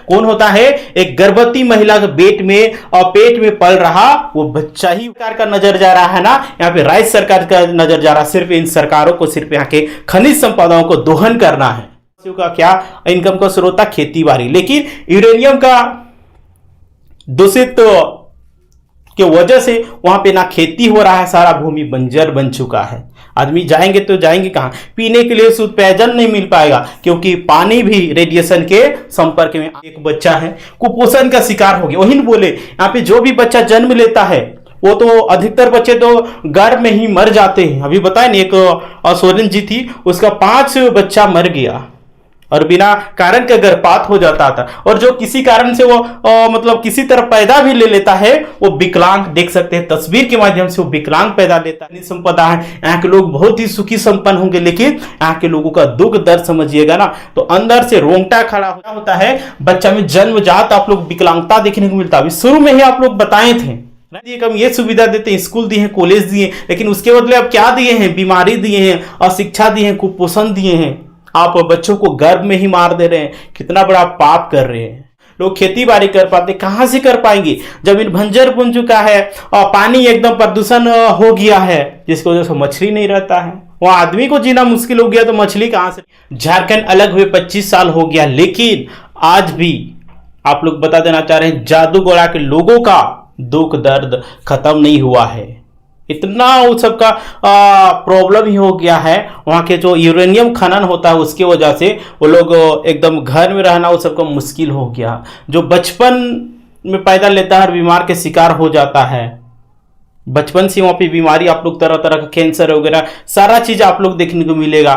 कौन होता है? एक गर्भवती महिला के पेट में पल रहा वो बच्चा ही। सरकार का नजर जा रहा है ना, यहाँ पे राज्य सरकार का नजर जा रहा है। सिर्फ इन सरकारों को सिर्फ यहाँ के खनिज संपदाओं को दोहन करना है। का क्या इनकम का स्रोत था? खेती बाड़ी। लेकिन यूरेनियम का दूषित के वजह से वहां पे ना खेती हो रहा है, सारा भूमि बंजर बन चुका है। आदमी जाएंगे तो जाएंगे कहां? पीने के लिए शुद्ध पेयजल नहीं मिल पाएगा, क्योंकि पानी भी रेडिएशन के संपर्क में। एक बच्चा है कुपोषण का शिकार हो गया। वही बोले यहाँ पे जो भी बच्चा जन्म लेता है वो तो अधिकतर बच्चे तो गर्भ में ही मर जाते हैं। अभी बताए ना, एक सोरेन जी थी, उसका 5 बच्चा मर गया और बिना कारण के गर्भपात हो जाता था। और जो किसी कारण से वो मतलब किसी तरह पैदा भी ले लेता है वो विकलांग, देख सकते हैं तस्वीर के माध्यम से वो विकलांग पैदा लेता है। संपदा है, यहाँ के लोग बहुत ही सुखी संपन्न होंगे, लेकिन यहाँ के लोगों का दुख दर्द समझिएगा ना तो अंदर से रोंगटा खड़ा होता है। बच्चा में जन्मजात आप लोग विकलांगता देखने को मिलता है। सुरु में ही आप लोग बताए थे हम ये सुविधा देते हैं, स्कूल दिए हैं, कॉलेज दिए, लेकिन उसके बदले अब क्या दिए हैं? बीमारी दिए हैं, अशिक्षा दिए हैं, कुपोषण दिए हैं। आप बच्चों को गर्भ में ही मार दे रहे हैं। कितना बड़ा पाप कर रहे हैं। लोग खेती बाड़ी कर पाते, कहां से कर पाएंगे? जमीन बंजर बन चुका है और पानी एकदम प्रदूषण हो गया है, जिसकी वजह से मछली नहीं रहता है। वहां आदमी को जीना मुश्किल हो गया तो मछली कहां से? झारखंड अलग हुए 25 साल हो गया, लेकिन आज भी आप लोग बता देना चाह रहे हैं जादूगोड़ा के लोगों का दुख दर्द खत्म नहीं हुआ है। इतना उस सबका प्रॉब्लम ही हो गया है। वहाँ के जो यूरेनियम खनन होता है उसकी वजह से वो लोग एकदम घर में रहना उस सबका मुश्किल हो गया। जो बचपन में पैदा लेता है और बीमार के शिकार हो जाता है, बचपन से वहाँ पे बीमारी आप लोग तरह तरह का कैंसर वगैरह सारा चीज आप लोग देखने को मिलेगा।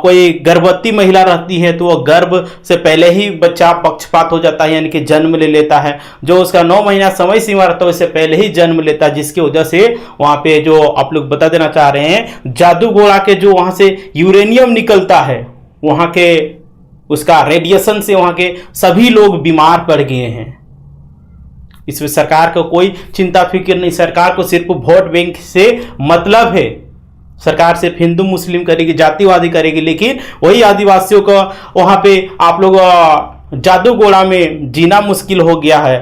कोई गर्भवती महिला रहती है तो वह गर्भ से पहले ही बच्चा पक्षपात हो जाता है, यानी कि जन्म ले लेता है। जो उसका 9 महीना समय सीमा रहता है उससे पहले ही जन्म लेता है, जिसकी वजह से वहाँ पे जो आप लोग बता देना चाह रहे हैं जादूगोड़ा के जो वहाँ से यूरेनियम निकलता है, वहाँ के उसका रेडिएशन से वहाँ के सभी लोग बीमार पड़ गए हैं। इसमें सरकार को कोई चिंता फिक्र नहीं। सरकार को सिर्फ वोट बैंक से मतलब है। सरकार सिर्फ हिंदू मुस्लिम करेगी, जातिवादी करेगी, लेकिन वही आदिवासियों को वहां पे आप लोग जादूगोड़ा में जीना मुश्किल हो गया है।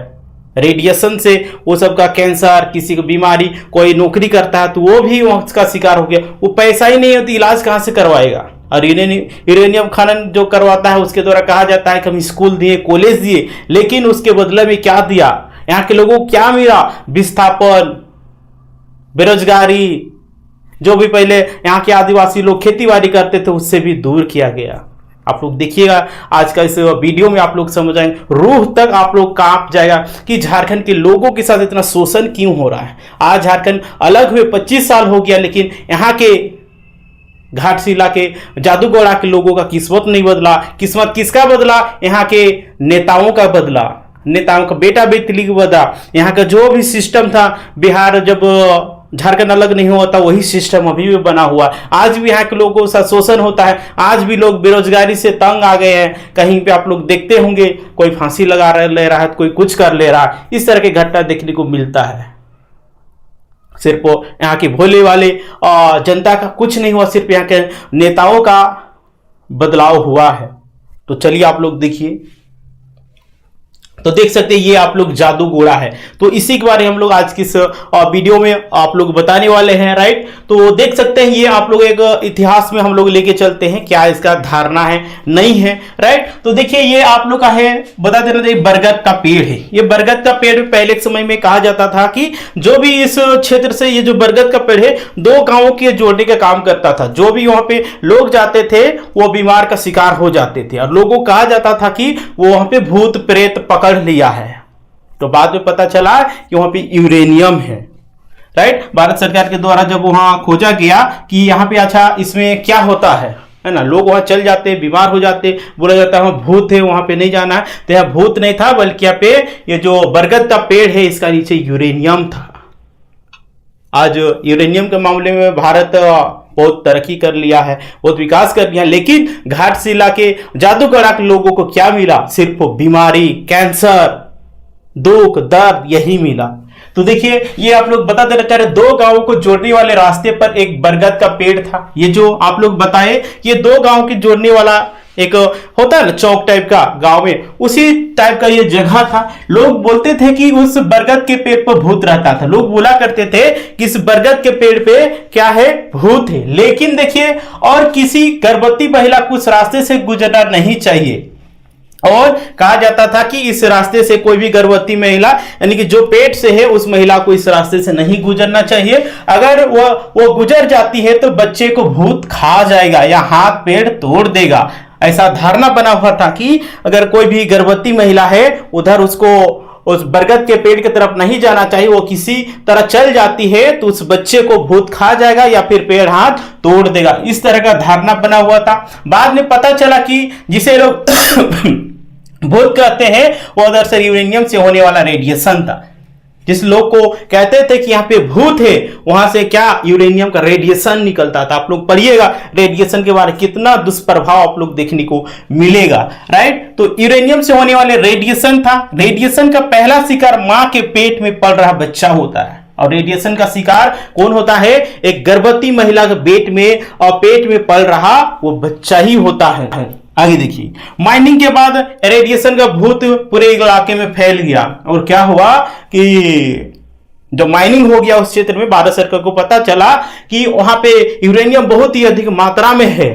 रेडिएशन से वो सबका कैंसर, किसी को बीमारी, कोई नौकरी करता है तो वो भी उसका शिकार हो गया। वो पैसा ही नहीं है तो इलाज कहाँ से करवाएगा? और यूरेनियम खनन जो करवाता है उसके द्वारा कहा जाता है कि हम स्कूल दिए, कॉलेज दिए, लेकिन उसके बदले में क्या दिया? यहाँ के लोगों को क्या मिला? विस्थापन, बेरोजगारी। जो भी पहले यहाँ के आदिवासी लोग खेती बाड़ी करते थे उससे भी दूर किया गया। आप लोग देखिएगा आज का इस वीडियो में आप लोग समझ आएंगे, रूह तक आप लोग कांप जाएगा कि झारखंड के लोगों के साथ इतना शोषण क्यों हो रहा है। आज झारखंड अलग हुए 25 साल हो गया, लेकिन यहाँ के घाटशिला के जादूगोड़ा के लोगों का किस्मत नहीं बदला। किस्मत किसका बदला? यहाँ के नेताओं का बदला, नेताओं का बेटा बेटी का बदला। यहाँ का जो भी सिस्टम था, बिहार जब झारखंड अलग नहीं हुआ था वही सिस्टम अभी भी बना हुआ। आज भी यहाँ के लोगों के साथ शोषण होता है। आज भी लोग बेरोजगारी से तंग आ गए हैं। कहीं पे आप लोग देखते होंगे कोई फांसी लगा ले रहा है, कोई कुछ कर ले रहा है। इस तरह की घटना देखने को मिलता है। सिर्फ यहाँ के भोले वाले जनता का कुछ नहीं हुआ, सिर्फ यहाँ के नेताओं का बदलाव हुआ है। तो चलिए आप लोग देखिए, तो देख सकते हैं ये आप लोग जादूगोड़ा है। तो इसी के बारे में हम लोग आज की इस वीडियो में आप लोग बताने वाले हैं, राइट। तो देख सकते हैं ये आप लोग एक इतिहास में हम लोग लेके चलते हैं, क्या इसका धारणा है नहीं है, राइट। तो देखिए ये आप लोग का है, बता देना चाहिए बरगद का पेड़ है। ये बरगद का पेड़ पहले के समय में कहा जाता था कि जो भी इस क्षेत्र से ये जो बरगद का पेड़ है 2 गांवों के जोड़ने का काम करता था। जो भी वहां पे लोग जाते थे वो बीमार का शिकार हो जाते थे और लोगों को कहा जाता था कि वो वहां पे भूत प्रेत पकड़ लिया है। तो बाद में पता चला कि वहां पे यूरेनियम है, राइट। भारत सरकार के द्वारा जब वहां खोजा गया कि यहाँ पे अच्छा इसमें क्या होता है ना, लोग वहां चल जाते, बीमार हो जाते, बोला जाता है वहां भूत है, वहां पे नहीं जाना है। तो यहाँ भूत नहीं था, बल्कि यहाँ पे ये जो बरगद का पेड़ है इसका नीचे यूरेनियम था। आज यूरेनियम के मामले में भारत बहुत तरक्की कर लिया है, बहुत विकास कर लिया, लेकिन घाटशिला के जादूगोड़ा के लोगों को क्या मिला? सिर्फ बीमारी, कैंसर, दुख दर्द यही मिला। तो देखिए ये आप लोग बता देना चाह रहे 2 गांवों को जोड़ने वाले रास्ते पर एक बरगद का पेड़ था। ये जो आप लोग बताए ये 2 गांवों के जोड़ने वाला एक होता है ना चौक टाइप का गांव में, उसी टाइप का ये जगह था। लोग बोलते थे कि उस बरगद के पेड़ पर भूत रहता था। लोग बोला करते थे कि इस बरगद के पेड़ पे क्या है, भूत है। लेकिन देखिए, और किसी गर्भवती महिला को उस रास्ते से गुजरना नहीं चाहिए, और कहा जाता था कि इस रास्ते से कोई भी गर्भवती महिला यानी कि जो पेट से है उस महिला को इस रास्ते से नहीं गुजरना चाहिए। अगर वो गुजर जाती है तो बच्चे को भूत खा जाएगा या हाथ पैर तोड़ देगा। ऐसा धारणा बना हुआ था कि अगर कोई भी गर्भवती महिला है उधर उसको उस बरगद के पेड़ की तरफ नहीं जाना चाहिए। वो किसी तरह चल जाती है तो उस बच्चे को भूत खा जाएगा या फिर पेड़ हाथ तोड़ देगा। इस तरह का धारणा बना हुआ था। बाद में पता चला कि जिसे लोग भूत कहते हैं वो दरअसल यूरेनियम से होने वाला रेडिएशन था। जिस लोग को कहते थे कि यहाँ पे भूत है, वहां से क्या यूरेनियम का रेडिएशन निकलता था। आप लोग पढ़िएगा रेडिएशन के बारे में, कितना दुष्प्रभाव आप लोग देखने को मिलेगा, राइट। तो यूरेनियम से होने वाले रेडिएशन था। रेडिएशन का पहला शिकार मां के पेट में पल रहा बच्चा होता है। और रेडिएशन का शिकार कौन होता है, एक गर्भवती महिला के पेट में पल रहा वो बच्चा ही होता है। आगे देखिए, माइनिंग के बाद रेडिएशन का भूत पूरे इलाके में फैल गया। और क्या हुआ कि जब माइनिंग हो गया उस क्षेत्र में, भारत सरकार को पता चला कि वहां पे यूरेनियम बहुत ही अधिक मात्रा में है।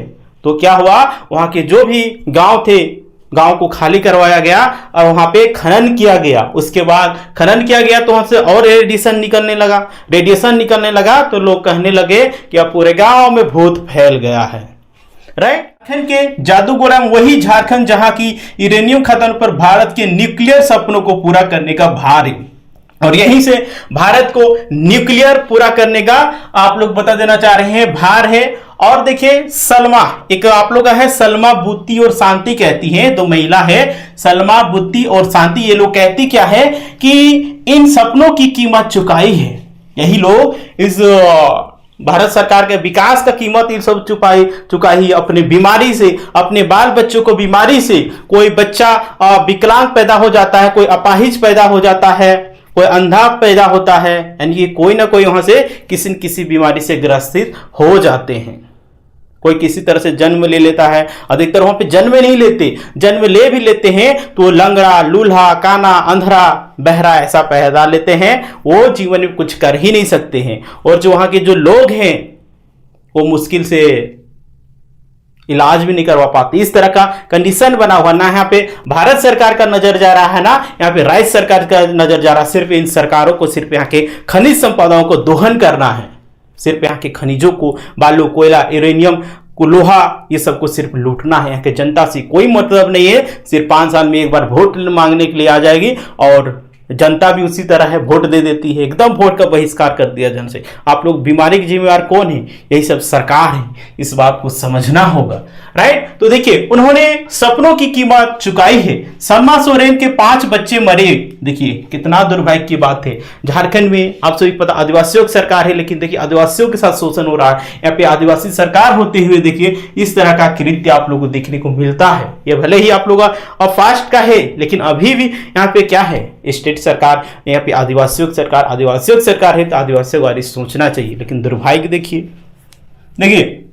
तो क्या हुआ, वहां के जो भी गांव थे, गांव को खाली करवाया गया और वहां पे खनन किया गया। उसके बाद खनन किया गया तो वहां से और रेडिएशन निकलने लगा। तो लोग कहने लगे कि अब पूरे गांव में भूत फैल गया है, राइट। झारखंड के जादूगोड़ा में वही झारखंड जहां की यूरेनियम खदान पर भारत के न्यूक्लियर सपनों को पूरा करने का भार है। और यहीं से भारत को न्यूक्लियर पूरा करने का आप लोग बता देना चाह रहे हैं भार है। और देखिए सलमा, एक आप लोग का है सलमा बुत्ती और शांति कहती है, दो महिला है सलमा बुत्ती और शांति। ये लोग कहती क्या है कि इन सपनों की कीमत चुकाई है। यही लोग इस भारत सरकार के विकास का कीमत इन सब चुकाई अपने बीमारी से, अपने बाल बच्चों को बीमारी से। कोई बच्चा विकलांग पैदा हो जाता है, कोई अपाहिज पैदा हो जाता है, कोई अंधा पैदा होता है, यानी कि कोई ना कोई वहां से किसी न किसी बीमारी से ग्रसित हो जाते हैं। कोई किसी तरह से जन्म ले लेता है, अधिकतर वहां पे जन्म नहीं लेते, जन्म ले भी लेते हैं तो लंगड़ा, लूल्हा, काना, अंधरा, बहरा ऐसा पैदा लेते हैं। वो जीवन में कुछ कर ही नहीं सकते हैं। और जो वहां के जो लोग हैं वो मुश्किल से इलाज भी नहीं करवा पाते। इस तरह का कंडीशन बना हुआ ना, यहाँ पे भारत सरकार का नजर जा रहा है ना, यहाँ पे राज्य सरकार का नजर जा रहा है। सिर्फ इन सरकारों को सिर्फ यहाँ के खनिज संपदाओं को दोहन करना है, सिर्फ यहाँ के खनिजों को, बालू, कोयला, यूरेनियम को, लोहा, ये सब को सिर्फ लूटना है। यहाँ के जनता से कोई मतलब नहीं है। सिर्फ 5 साल में एक बार वोट मांगने के लिए आ जाएगी और जनता भी उसी तरह है, वोट दे देती है। एकदम वोट का बहिष्कार कर दिया जन से। आप लोग बीमारी की जिम्मेवार कौन है, यही सब सरकार है। इस बात को समझना होगा, राइट। तो देखिए उन्होंने सपनों की कीमत चुकाई है। सलमा सोरेन के 5 बच्चे मरे। देखिए कितना दुर्भाग्य की बात है। झारखंड में आप सभी पता आदिवासियों की सरकार है, लेकिन देखिए आदिवासियों के साथ शोषण हो रहा है। यहाँ पे आदिवासी सरकार होते हुए देखिए इस तरह का कृत्य आप लोगों को देखने को मिलता है। ये भले ही आप लोग फास्ट का है, लेकिन अभी भी यहाँ पे क्या है, स्टेट सरकार, यहाँ पे आदिवासियों की सरकार है तो आदिवासियों के बारे में सोचना चाहिए। लेकिन दुर्भाग्य देखिए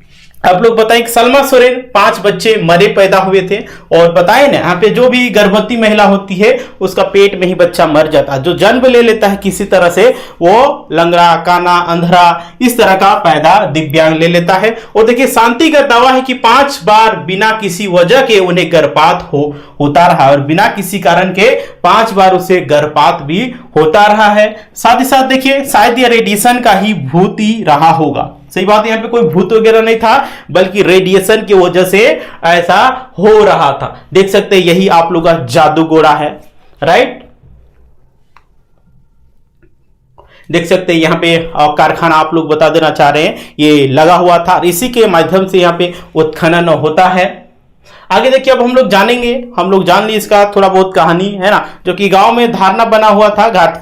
आप लोग बताएं कि सलमा सोरेन 5 बच्चे मरे पैदा हुए थे। और बताएं ना, यहाँ पे जो भी गर्भवती महिला होती है उसका पेट में ही बच्चा मर जाता है। जो जन्म ले लेता है किसी तरह से वो लंगड़ा, काना, अंधरा इस तरह का पैदा दिव्यांग ले लेता है। और देखिए शांति का दावा है कि 5 बार बिना किसी वजह के उन्हें गर्भपात होता रहा, और बिना किसी कारण के 5 बार उसे गर्भपात भी होता रहा है। साथ ही साथ देखिए शायद यह रेडिएशन का ही भूत ही रहा होगा। सही बात है, यहाँ पे कोई भूत वगैरह नहीं था, बल्कि रेडिएशन की वजह से ऐसा हो रहा था। देख सकते हैं यही आप लोग का जादूगोड़ा है, राइट। देख सकते हैं यहाँ पे कारखाना आप लोग बता देना चाह रहे हैं ये लगा हुआ था, इसी के माध्यम से यहाँ पे उत्खनन होता है। आगे देखिए अब हम लोग जानेंगे, हम लोग जान ली इसका थोड़ा बहुत कहानी है ना, जो कि गांव में धारणा बना हुआ था। घाट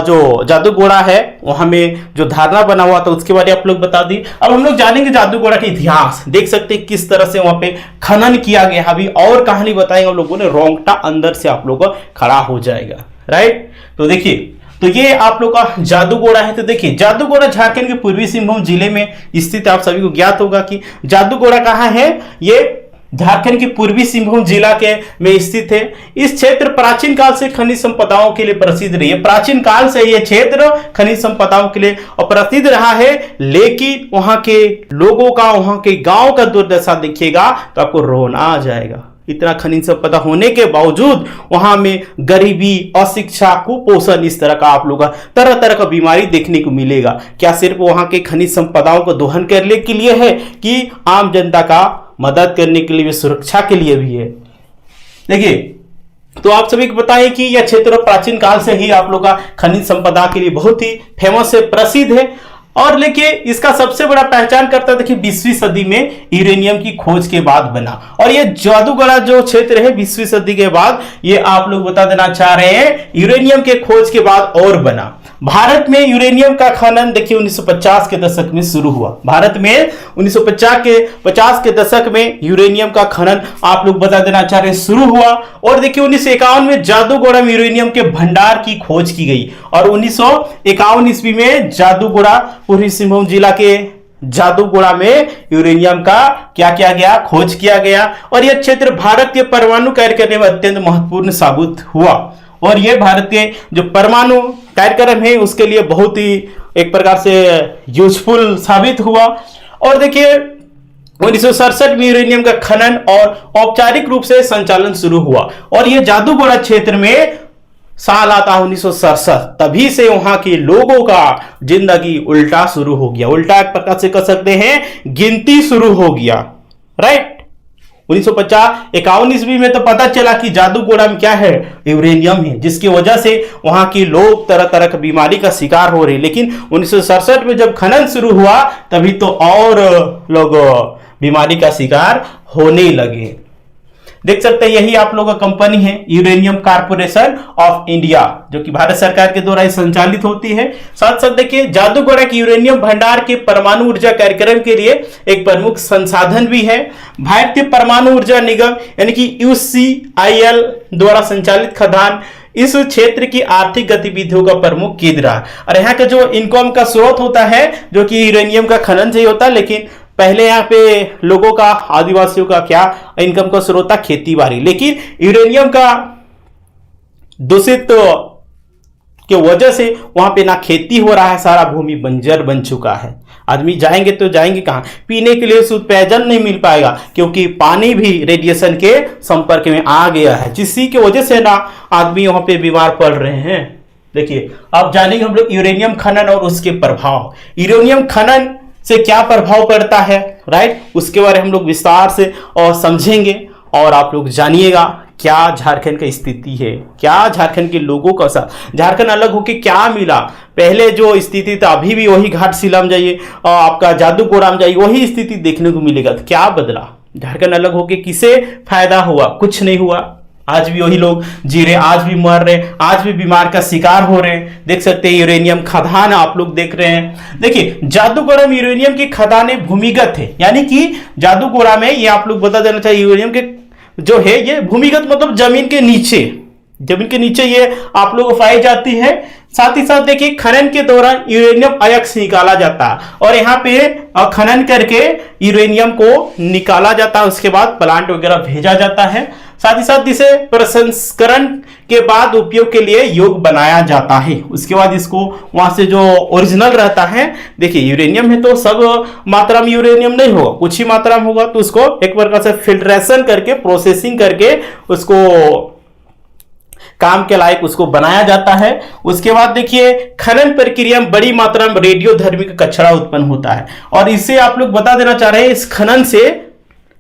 जो जादूगोड़ा है वहां में जो धारणा बना हुआ था उसके बारे में आप लोग बता दी। अब हम लोग जानेंगे जादूगोड़ा का इतिहास। देख सकते हैं किस तरह से वहां पे खनन किया गया। अभी और कहानी बताएंगे हम लोगों ने, रोंगटा अंदर से आप लोगों का खड़ा हो जाएगा, राइट। तो देखिए तो ये आप लोग का जादूगोड़ा है। तो देखिए जादूगोड़ा झारखंड के पूर्वी सिंहभूम जिले में स्थित। आप सभी को ज्ञात होगा कि जादूगोड़ा कहाँ है, ये झारखंड के पूर्वी सिंहभूम जिला के में स्थित है। इस क्षेत्र प्राचीन काल से खनिज संपदाओं के लिए प्रसिद्ध रही है। प्राचीन काल से यह क्षेत्र खनिज संपदाओं के लिए प्रसिद्ध रहा है, लेकिन वहां के लोगों का, वहां के गांव का दुर्दशा देखिएगा तो आपको रोना आ जाएगा। इतना खनिज संपदा होने के बावजूद वहां में गरीबी, अशिक्षा, कुपोषण, इस तरह का आप लोग तरह तरह का बीमारी देखने को मिलेगा। क्या सिर्फ वहां के खनिज संपदाओं को दोहन करने के लिए है कि आम जनता का मदद करने के लिए भी, सुरक्षा के लिए भी है? देखिए, तो आप सभी को बताएं कि यह क्षेत्र प्राचीन काल से ही आप लोग का खनिज संपदा के लिए बहुत ही फेमस है, प्रसिद्ध है। और लेकिन इसका सबसे बड़ा पहचान करता, देखिए 20वीं सदी में यूरेनियम की खोज के बाद बना। और ये जादूगढ़ा जो क्षेत्र है 20वीं सदी के बाद, ये आप लोग बता देना चाह रहे हैं, यूरेनियम के खोज के बाद और बना। भारत में यूरेनियम का खनन देखिए 1950 के दशक में शुरू हुआ। भारत में 1950 के दशक में यूरेनियम का खनन आप लोग बता देना चाह रहे हैं शुरू हुआ। और देखिए 1951 में जादूगोड़ा में यूरेनियम के भंडार की खोज की गई। और 1951 ईस्वी में जादूगोड़ा, पूर्वी सिंहभूम जिला के जादूगोड़ा में यूरेनियम का क्या किया गया, खोज किया गया। और यह क्षेत्र भारत के परमाणु कार्यक्रम में अत्यंत महत्वपूर्ण साबित हुआ। और यह भारत के जो परमाणु कार्यक्रम है उसके लिए बहुत ही एक प्रकार से यूजफुल साबित हुआ। और देखिए 1967 में यूरेनियम का खनन और औपचारिक रूप से संचालन शुरू हुआ। और यह जादूगोड़ा क्षेत्र में साल आता 1967, तभी से वहां के लोगों का जिंदगी उल्टा शुरू हो गया। उल्टा एक प्रकार से कह सकते हैं, गिनती शुरू हो गया, राइट। 1951 ईस्वी में तो पता चला कि जादूगोड़ा में क्या है, यूरेनियम है, जिसकी वजह से वहां के लोग तरह तरह की बीमारी का शिकार हो रहे। लेकिन 1967 में जब खनन शुरू हुआ तभी तो और लोग बीमारी का शिकार होने लगे। देख सकते हैं, यही आप लोगों का कंपनी है यूरेनियम कॉर्पोरेशन ऑफ इंडिया, जो कि भारत सरकार के द्वारा संचालित होती है। साथ साथ देखिए जादूगोड़ा के यूरेनियम भंडार के परमाणु ऊर्जा कार्यक्रम के लिए एक प्रमुख संसाधन भी है। भारतीय परमाणु ऊर्जा निगम यानी कि UCIL द्वारा संचालित खदान इस क्षेत्र की आर्थिक गतिविधियों का प्रमुख केंद्र रहा। और यहाँ का जो इनकम का स्रोत होता है, जो कि यूरेनियम का खनन से ही होता है, लेकिन पहले यहाँ पे लोगों का, आदिवासियों का क्या इनकम का स्रोत था, खेती बाड़ी। लेकिन यूरेनियम का दूषित के वजह से वहां पे ना खेती हो रहा है, सारा भूमि बंजर बन चुका है। आदमी जाएंगे तो जाएंगे कहां, पीने के लिए शुद्ध पेयजल नहीं मिल पाएगा, क्योंकि पानी भी रेडिएशन के संपर्क में आ गया है, जिसकी की वजह से ना आदमी वहां पे बीमार पड़ रहे हैं। देखिए, अब जानेंगे हम लोग यूरेनियम खनन और उसके प्रभाव। यूरेनियम खनन से क्या प्रभाव पड़ता है, राइट, उसके बारे में हम लोग विस्तार से और समझेंगे। और आप लोग जानिएगा क्या झारखंड की स्थिति है, क्या झारखंड के लोगों का साथ झारखंड अलग होके क्या मिला। पहले जो स्थिति था, अभी भी वही घाटशिला में जाइए और आपका जादूगोड़ा में जाइए, वही स्थिति देखने को मिलेगा। तो क्या बदला, झारखंड अलग होके किसे फायदा हुआ? कुछ नहीं हुआ। आज भी वही लोग जी रहे, आज भी मर रहे, आज भी बीमार का शिकार हो रहे हैं। देख सकते हैं यूरेनियम खदान आप लोग देख रहे हैं। देखिए जादूगोड़ा में यूरेनियम की खदानें भूमिगत है, यानी कि जादूगोड़ा में ये आप लोग बता देना चाहिए, यूरेनियम के जो है ये भूमिगत मतलब जमीन के नीचे, जमीन के नीचे ये आप लोग पाई जाती है। साथ ही साथ देखिए खनन के दौरान यूरेनियम अयस्क निकाला जाता है और यहाँ पे खनन करके यूरेनियम को निकाला जाता है, उसके बाद प्लांट वगैरह भेजा जाता है। साथ ही साथ इसे प्रसंस्करण के बाद उपयोग के लिए योग्य बनाया जाता है। उसके बाद इसको वहां से जो ओरिजिनल रहता है, देखिए यूरेनियम है तो सब मात्रा में यूरेनियम नहीं होगा, कुछ ही मात्रा में होगा, तो उसको एक प्रकार से फिल्ट्रेशन करके, प्रोसेसिंग करके उसको काम के लायक उसको बनाया जाता है। उसके बाद देखिए खनन प्रक्रिया में बड़ी मात्रा में रेडियोधर्मिक कचरा उत्पन्न होता है और इससे आप लोग बता देना चाह रहे हैं, इस खनन से,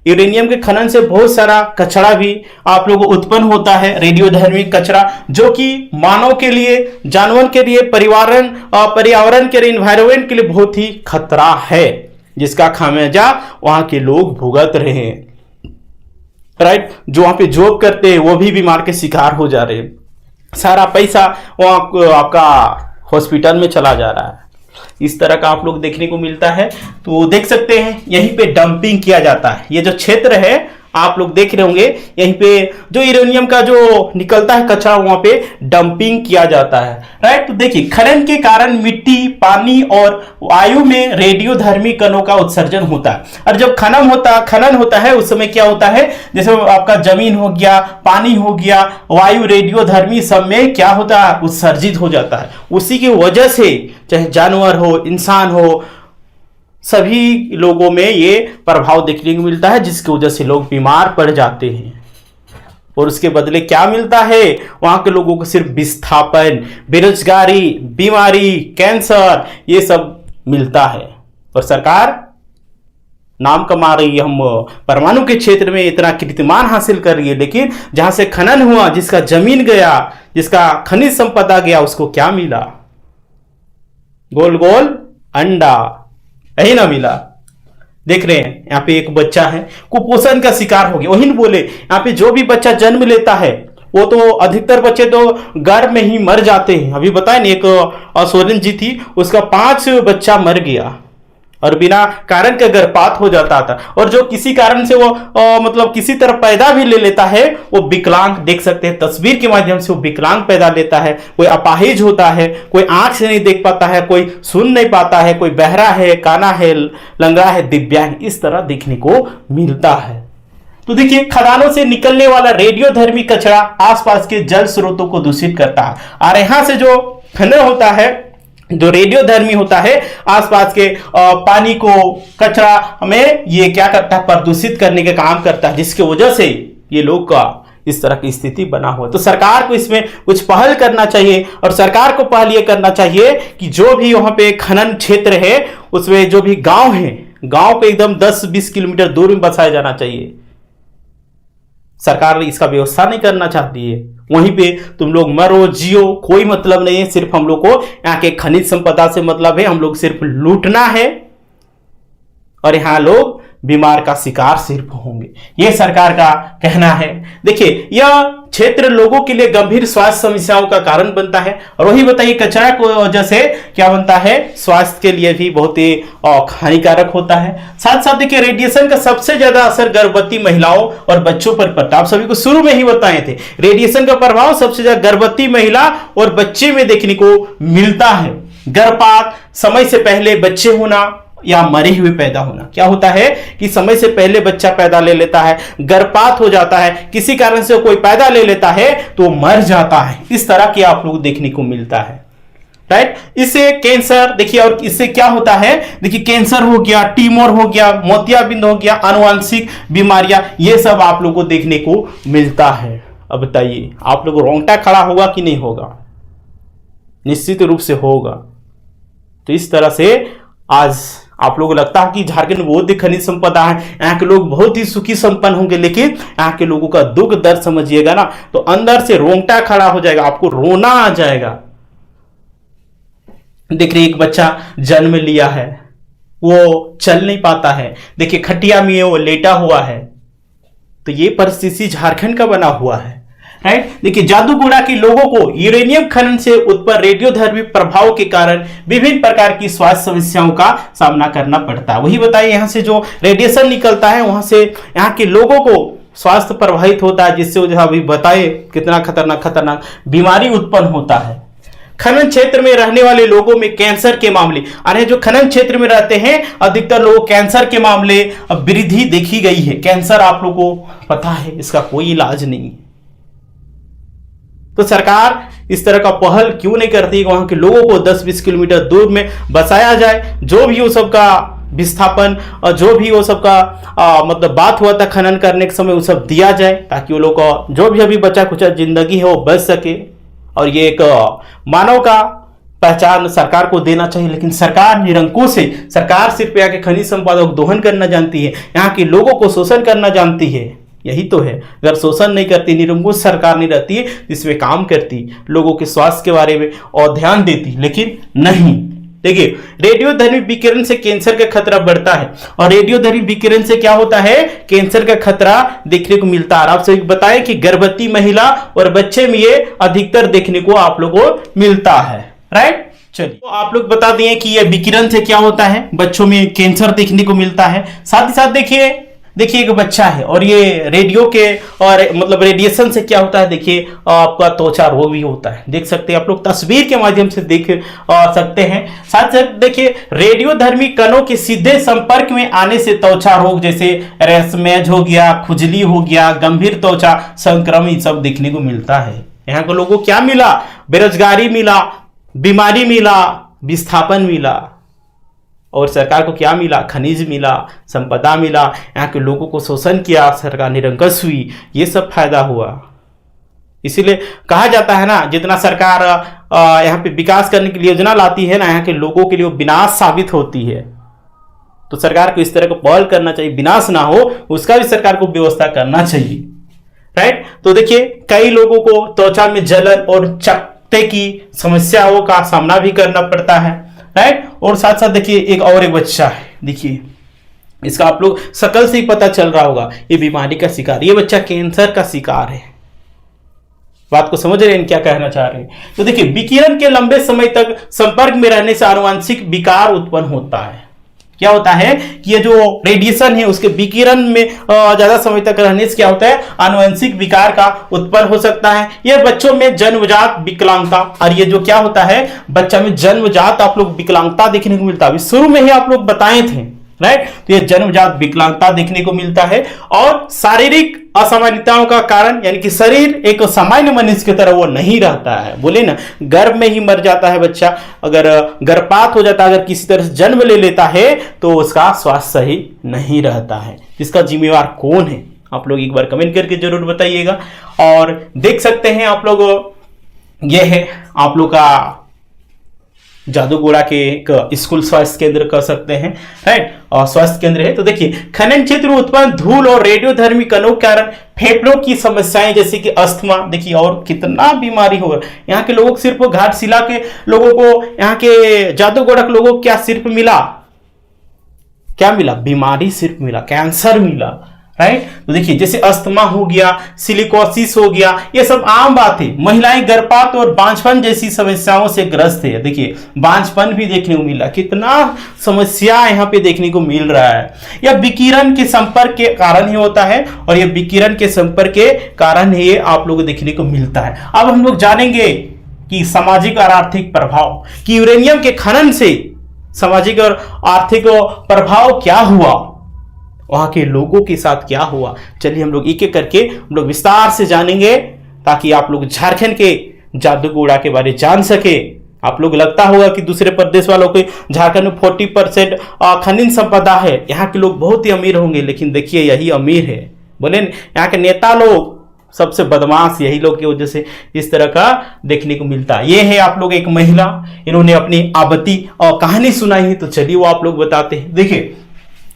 यूरेनियम के खनन से बहुत सारा कचरा भी आप लोगों को उत्पन्न होता है, रेडियोधर्मिक कचरा, जो कि मानव के लिए, जानवर के लिए, पर्यावरण के लिए, एनवायरनमेंट के लिए बहुत ही खतरा है, जिसका खामियाजा वहां के लोग भुगत रहे हैं, राइट। जो वहां पे जॉब करते हैं वो भी बीमार के शिकार हो जा रहे हैं, सारा पैसा वहां आपका हॉस्पिटल में चला जा रहा है। इस तरह का आप लोग देखने को मिलता है। तो देख सकते हैं यहीं पे डंपिंग किया जाता है। ये जो क्षेत्र है आप लोग देख रहे होंगे यहीं पे जो यूरेनियम का जो निकलता है कचरा वहां पे डंपिंग किया जाता है, राइट। तो देखिए खनन के कारण मिट्टी, पानी और वायु में रेडियोधर्मी कणों का उत्सर्जन होता है। और जब खनन होता है उस समय क्या होता है, जैसे आपका जमीन हो गया, पानी हो गया, वायु, रेडियोधर्मी सब में क्या होता है, उत्सर्जित हो जाता है। उसी की वजह से चाहे जानवर हो, इंसान हो, सभी लोगों में ये प्रभाव देखने को मिलता है, जिसकी वजह से लोग बीमार पड़ जाते हैं। और उसके बदले क्या मिलता है, वहां के लोगों को सिर्फ विस्थापन, बेरोजगारी, बीमारी, कैंसर, ये सब मिलता है। और सरकार नाम कमा रही है, हम परमाणु के क्षेत्र में इतना कीर्तिमान हासिल कर रही है, लेकिन जहां से खनन हुआ, जिसका जमीन गया, जिसका खनिज संपदा गया, उसको क्या मिला, गोल गोल अंडा, यही ना मिला। देख रहे हैं यहाँ पे एक बच्चा है कुपोषण का शिकार हो गया। वही बोले यहाँ पे जो भी बच्चा जन्म लेता है वो तो अधिकतर बच्चे तो गर्भ में ही मर जाते हैं। अभी बताए ना, एक सोरेन जी थी, उसका 5 बच्चा मर गया और बिना कारण के गर्भपात हो जाता था। और जो किसी कारण से वो मतलब किसी तरह पैदा भी ले लेता है, वो विकलांग, देख सकते हैं तस्वीर के माध्यम से, वो विकलांग पैदा लेता है। कोई अपाहिज होता है, कोई आंख से नहीं देख पाता है, कोई सुन नहीं पाता है, कोई बहरा है, काना है, लंगड़ा है, दिव्यांग, इस तरह देखने को मिलता है। तो देखिए खदानों से निकलने वाला रेडियोधर्मी कचरा आसपास के जल स्रोतों को दूषित करता है। और यहां से जो खनन होता है, जो रेडियोधर्मी होता है, आसपास के पानी को, कचरा में ये क्या करता है, प्रदूषित करने का काम करता है, जिसकी वजह से ये लोग का इस तरह की स्थिति बना हुआ। तो सरकार को इसमें कुछ पहल करना चाहिए। और सरकार को पहल ये करना चाहिए कि जो भी वहां पे खनन क्षेत्र है उसमें जो भी गांव है, गांव पे एकदम 10-20 किलोमीटर दूर में बसाया जाना चाहिए। सरकार इसका व्यवस्था नहीं करना चाहती है। वहीं पे तुम लोग मरो जियो, कोई मतलब नहीं है, सिर्फ हम लोग को यहाँ के खनिज संपदा से मतलब है, हम लोग सिर्फ लूटना है और यहाँ लोग बीमार का शिकार सिर्फ होंगे, ये सरकार का कहना है। देखिए यह क्षेत्र लोगों के लिए गंभीर स्वास्थ्य समस्याओं का कारण बनता है। और वही बताइए कचरा की वजह से क्या बनता है, स्वास्थ्य के लिए भी बहुत ही हानिकारक होता है। साथ साथ देखिए रेडिएशन का सबसे ज्यादा असर गर्भवती महिलाओं और बच्चों पर पड़ता है। आप सभी को शुरू में ही बताए थे, रेडिएशन का प्रभाव सबसे ज्यादा गर्भवती महिला और बच्चे में देखने को मिलता है। गर्भपात, समय से पहले बच्चे होना या मरे हुए पैदा होना। क्या होता है कि समय से पहले बच्चा पैदा ले लेता है, गर्भपात हो जाता है, किसी कारण से कोई पैदा ले लेता है तो मर जाता है। इस तरह की आप लोग देखने को मिलता है, राइट। इससे कैंसर, देखिए, और इससे क्या होता है, देखिए कैंसर हो गया, ट्यूमर हो गया, मोतियाबिंद हो गया, आनुवंशिक बीमारियां, ये सब आप लोग को देखने को मिलता है। अब बताइए आप लोग रोंगटा खड़ा होगा कि नहीं होगा, निश्चित रूप से होगा। तो इस तरह से आज आप लोगों को लगता है कि झारखंड में बहुत ही खनिज संपदा है, यहाँ के लोग बहुत ही सुखी संपन्न होंगे, लेकिन यहाँ के लोगों का दुख दर्द समझिएगा ना तो अंदर से रोंगटा खड़ा हो जाएगा, आपको रोना आ जाएगा। देख रहे एक बच्चा जन्म लिया है, वो चल नहीं पाता है, देखिए खटिया में वो लेटा हुआ है। तो ये परिस्थिति झारखंड का बना हुआ है, राइट। देखिए जादूगोड़ा के लोगों को यूरेनियम खनन से उत्पन्न रेडियोधर्मी प्रभाव के कारण विभिन्न प्रकार की स्वास्थ्य समस्याओं का सामना करना पड़ता है। वही बताइए यहाँ से जो रेडिएशन निकलता है वहां से यहाँ के लोगों को स्वास्थ्य प्रभावित होता है, जिससे जो अभी बताए कितना खतरनाक बीमारी उत्पन्न होता है। खनन क्षेत्र में रहने वाले लोगों में कैंसर के मामले, अरे जो खनन क्षेत्र में रहते हैं अधिकतर लोग कैंसर के मामले वृद्धि देखी गई है। कैंसर आप लोगों को पता है इसका कोई इलाज नहीं है। तो सरकार इस तरह का पहल क्यों नहीं करती है, वहां के लोगों को 10-20 किलोमीटर दूर में बसाया जाए, जो भी वो सबका विस्थापन और जो भी वो सबका मतलब बात हुआ था खनन करने के समय वो सब दिया जाए, ताकि वो लोग का जो भी अभी बचा कुचा जिंदगी है वो बच सके। और ये एक मानव का पहचान सरकार को देना चाहिए। लेकिन सरकार निरंकुश है, सरकार सिर्फ यहाँ के खनिज संपदा को दोहन करना जानती है, यहाँ के लोगों को शोषण करना जानती है। यही तो है, अगर शोषण नहीं करती, निरंकुश सरकार नहीं रहती है, इसमें काम करती, लोगों के स्वास्थ्य के बारे में और ध्यान देती, लेकिन नहीं। देखिए रेडियोधर्मी विकिरण से कैंसर का खतरा बढ़ता है। और रेडियोधर्मी विकिरण से क्या होता है, कैंसर का खतरा देखने को मिलता है। आपसे बताएं कि गर्भवती महिला और बच्चे में ये अधिकतर देखने को आप लोगों को मिलता है, राइट। चलिए तो आप लोग बता दिए कि ये विकिरण से क्या होता है, बच्चों में कैंसर देखने को मिलता है। साथ ही साथ देखिए देखिए एक बच्चा है और ये रेडियो के और मतलब रेडिएशन से क्या होता है, देखिए आपका त्वचा रोग भी होता है। देख सकते हैं आप लोग, तस्वीर के माध्यम से देख सकते हैं। साथ साथ देखिए रेडियोधर्मी कणों के सीधे संपर्क में आने से त्वचा रोग जैसे रैशमेज हो गया, खुजली हो गया, गंभीर त्वचा संक्रमण सब देखने को मिलता है। यहाँ के लोगों को क्या मिला? बेरोजगारी मिला, बीमारी मिला, विस्थापन मिला, और सरकार को क्या मिला? खनिज मिला, संपदा मिला। यहाँ के लोगों को शोषण किया, सरकार निरंकुश हुई, ये सब फायदा हुआ। इसीलिए कहा जाता है ना, जितना सरकार यहाँ पे विकास करने की योजना लाती है ना, यहाँ के लोगों के लिए विनाश साबित होती है। तो सरकार को इस तरह का पहल करना चाहिए, विनाश ना हो उसका भी सरकार को व्यवस्था करना चाहिए, राइट। तो देखिए कई लोगों को त्वचा में जलन और चकत्ते की समस्याओं का सामना भी करना पड़ता है, राइट। और साथ साथ देखिए एक बच्चा है, देखिए इसका आप लोग शकल से ही पता चल रहा होगा, ये बीमारी का शिकार, ये बच्चा कैंसर का शिकार है। बात को समझ रहे हैं क्या कहना चाह रहे हैं? तो देखिए विकिरण के लंबे समय तक संपर्क में रहने से आनुवंशिक विकार उत्पन्न होता है। क्या होता है कि ये जो रेडिएशन है उसके विकिरण में ज्यादा समय तक रहने से क्या होता है? आनुवंशिक विकार का उत्पन्न हो सकता है। यह बच्चों में जन्मजात विकलांगता, और ये जो क्या होता है बच्चा में जन्मजात आप लोग विकलांगता देखने को मिलता है। अभी शुरू में ही आप लोग बताए थे, राइट। तो ये जन्मजात विकलांगता देखने को मिलता है और शारीरिक असामान्यताओं का कारण, यानी कि शरीर एक सामान्य मनुष्य की तरह वो नहीं रहता है। बोले ना, गर्भ में ही मर जाता है बच्चा, अगर गर्भपात हो जाता है, अगर किसी तरह से जन्म ले लेता है तो उसका स्वास्थ्य सही नहीं रहता है। इसका जिम्मेवार कौन है? आप लोग एक बार कमेंट करके जरूर बताइएगा। और देख सकते हैं आप लोग, ये है आप लोग का जादूगोड़ा के एक स्कूल स्वास्थ्य केंद्र कह सकते हैं, राइट, और स्वास्थ्य केंद्र है। तो देखिए खनन क्षेत्र में उत्पन्न धूल और रेडियोधर्मी कणों के कारण फेफड़ों की समस्याएं जैसे कि अस्थमा, देखिए और कितना बीमारी होगा। यहाँ के लोगों को सिर्फ घाटशिला के लोगों को, यहाँ के जादूगोड़ा के लोगों को क्या सिर्फ मिला? क्या मिला? बीमारी सिर्फ मिला, कैंसर मिला, राइट। तो देखिए जैसे अस्थमा हो गया, सिलिकोसिस हो गया, ये सब आम बात है। महिलाएं गर्भपात और बांझपन जैसी समस्याओं से ग्रस्त है। देखिए बांझपन भी देखने को मिला, कितना समस्या यहाँ पे देखने को मिल रहा है। यह विकिरण के संपर्क के कारण ही होता है, और यह विकिरण के संपर्क के कारण ही आप लोगों को देखने को मिलता है। अब हम लोग जानेंगे कि सामाजिक और आर्थिक प्रभाव, कि यूरेनियम के खनन से सामाजिक और आर्थिक प्रभाव क्या हुआ, वहां के लोगों के साथ क्या हुआ। चलिए हम लोग एक एक करके हम लोग विस्तार से जानेंगे, ताकि आप लोग झारखंड के जादूगोड़ा के बारे जान सके। आप लोग लगता होगा कि दूसरे प्रदेश वालों को झारखंड में 40% खनिज संपदा है, यहाँ के लोग बहुत ही अमीर होंगे, लेकिन देखिए यही अमीर है। बोले यहाँ के नेता लोग सबसे बदमाश यही लोग की वजह से इस तरह का देखने को मिलता है। ये है आप लोग एक महिला, इन्होंने अपनी आपत्ति और कहानी सुनाई है, तो चलिए वो आप लोग बताते हैं। देखिए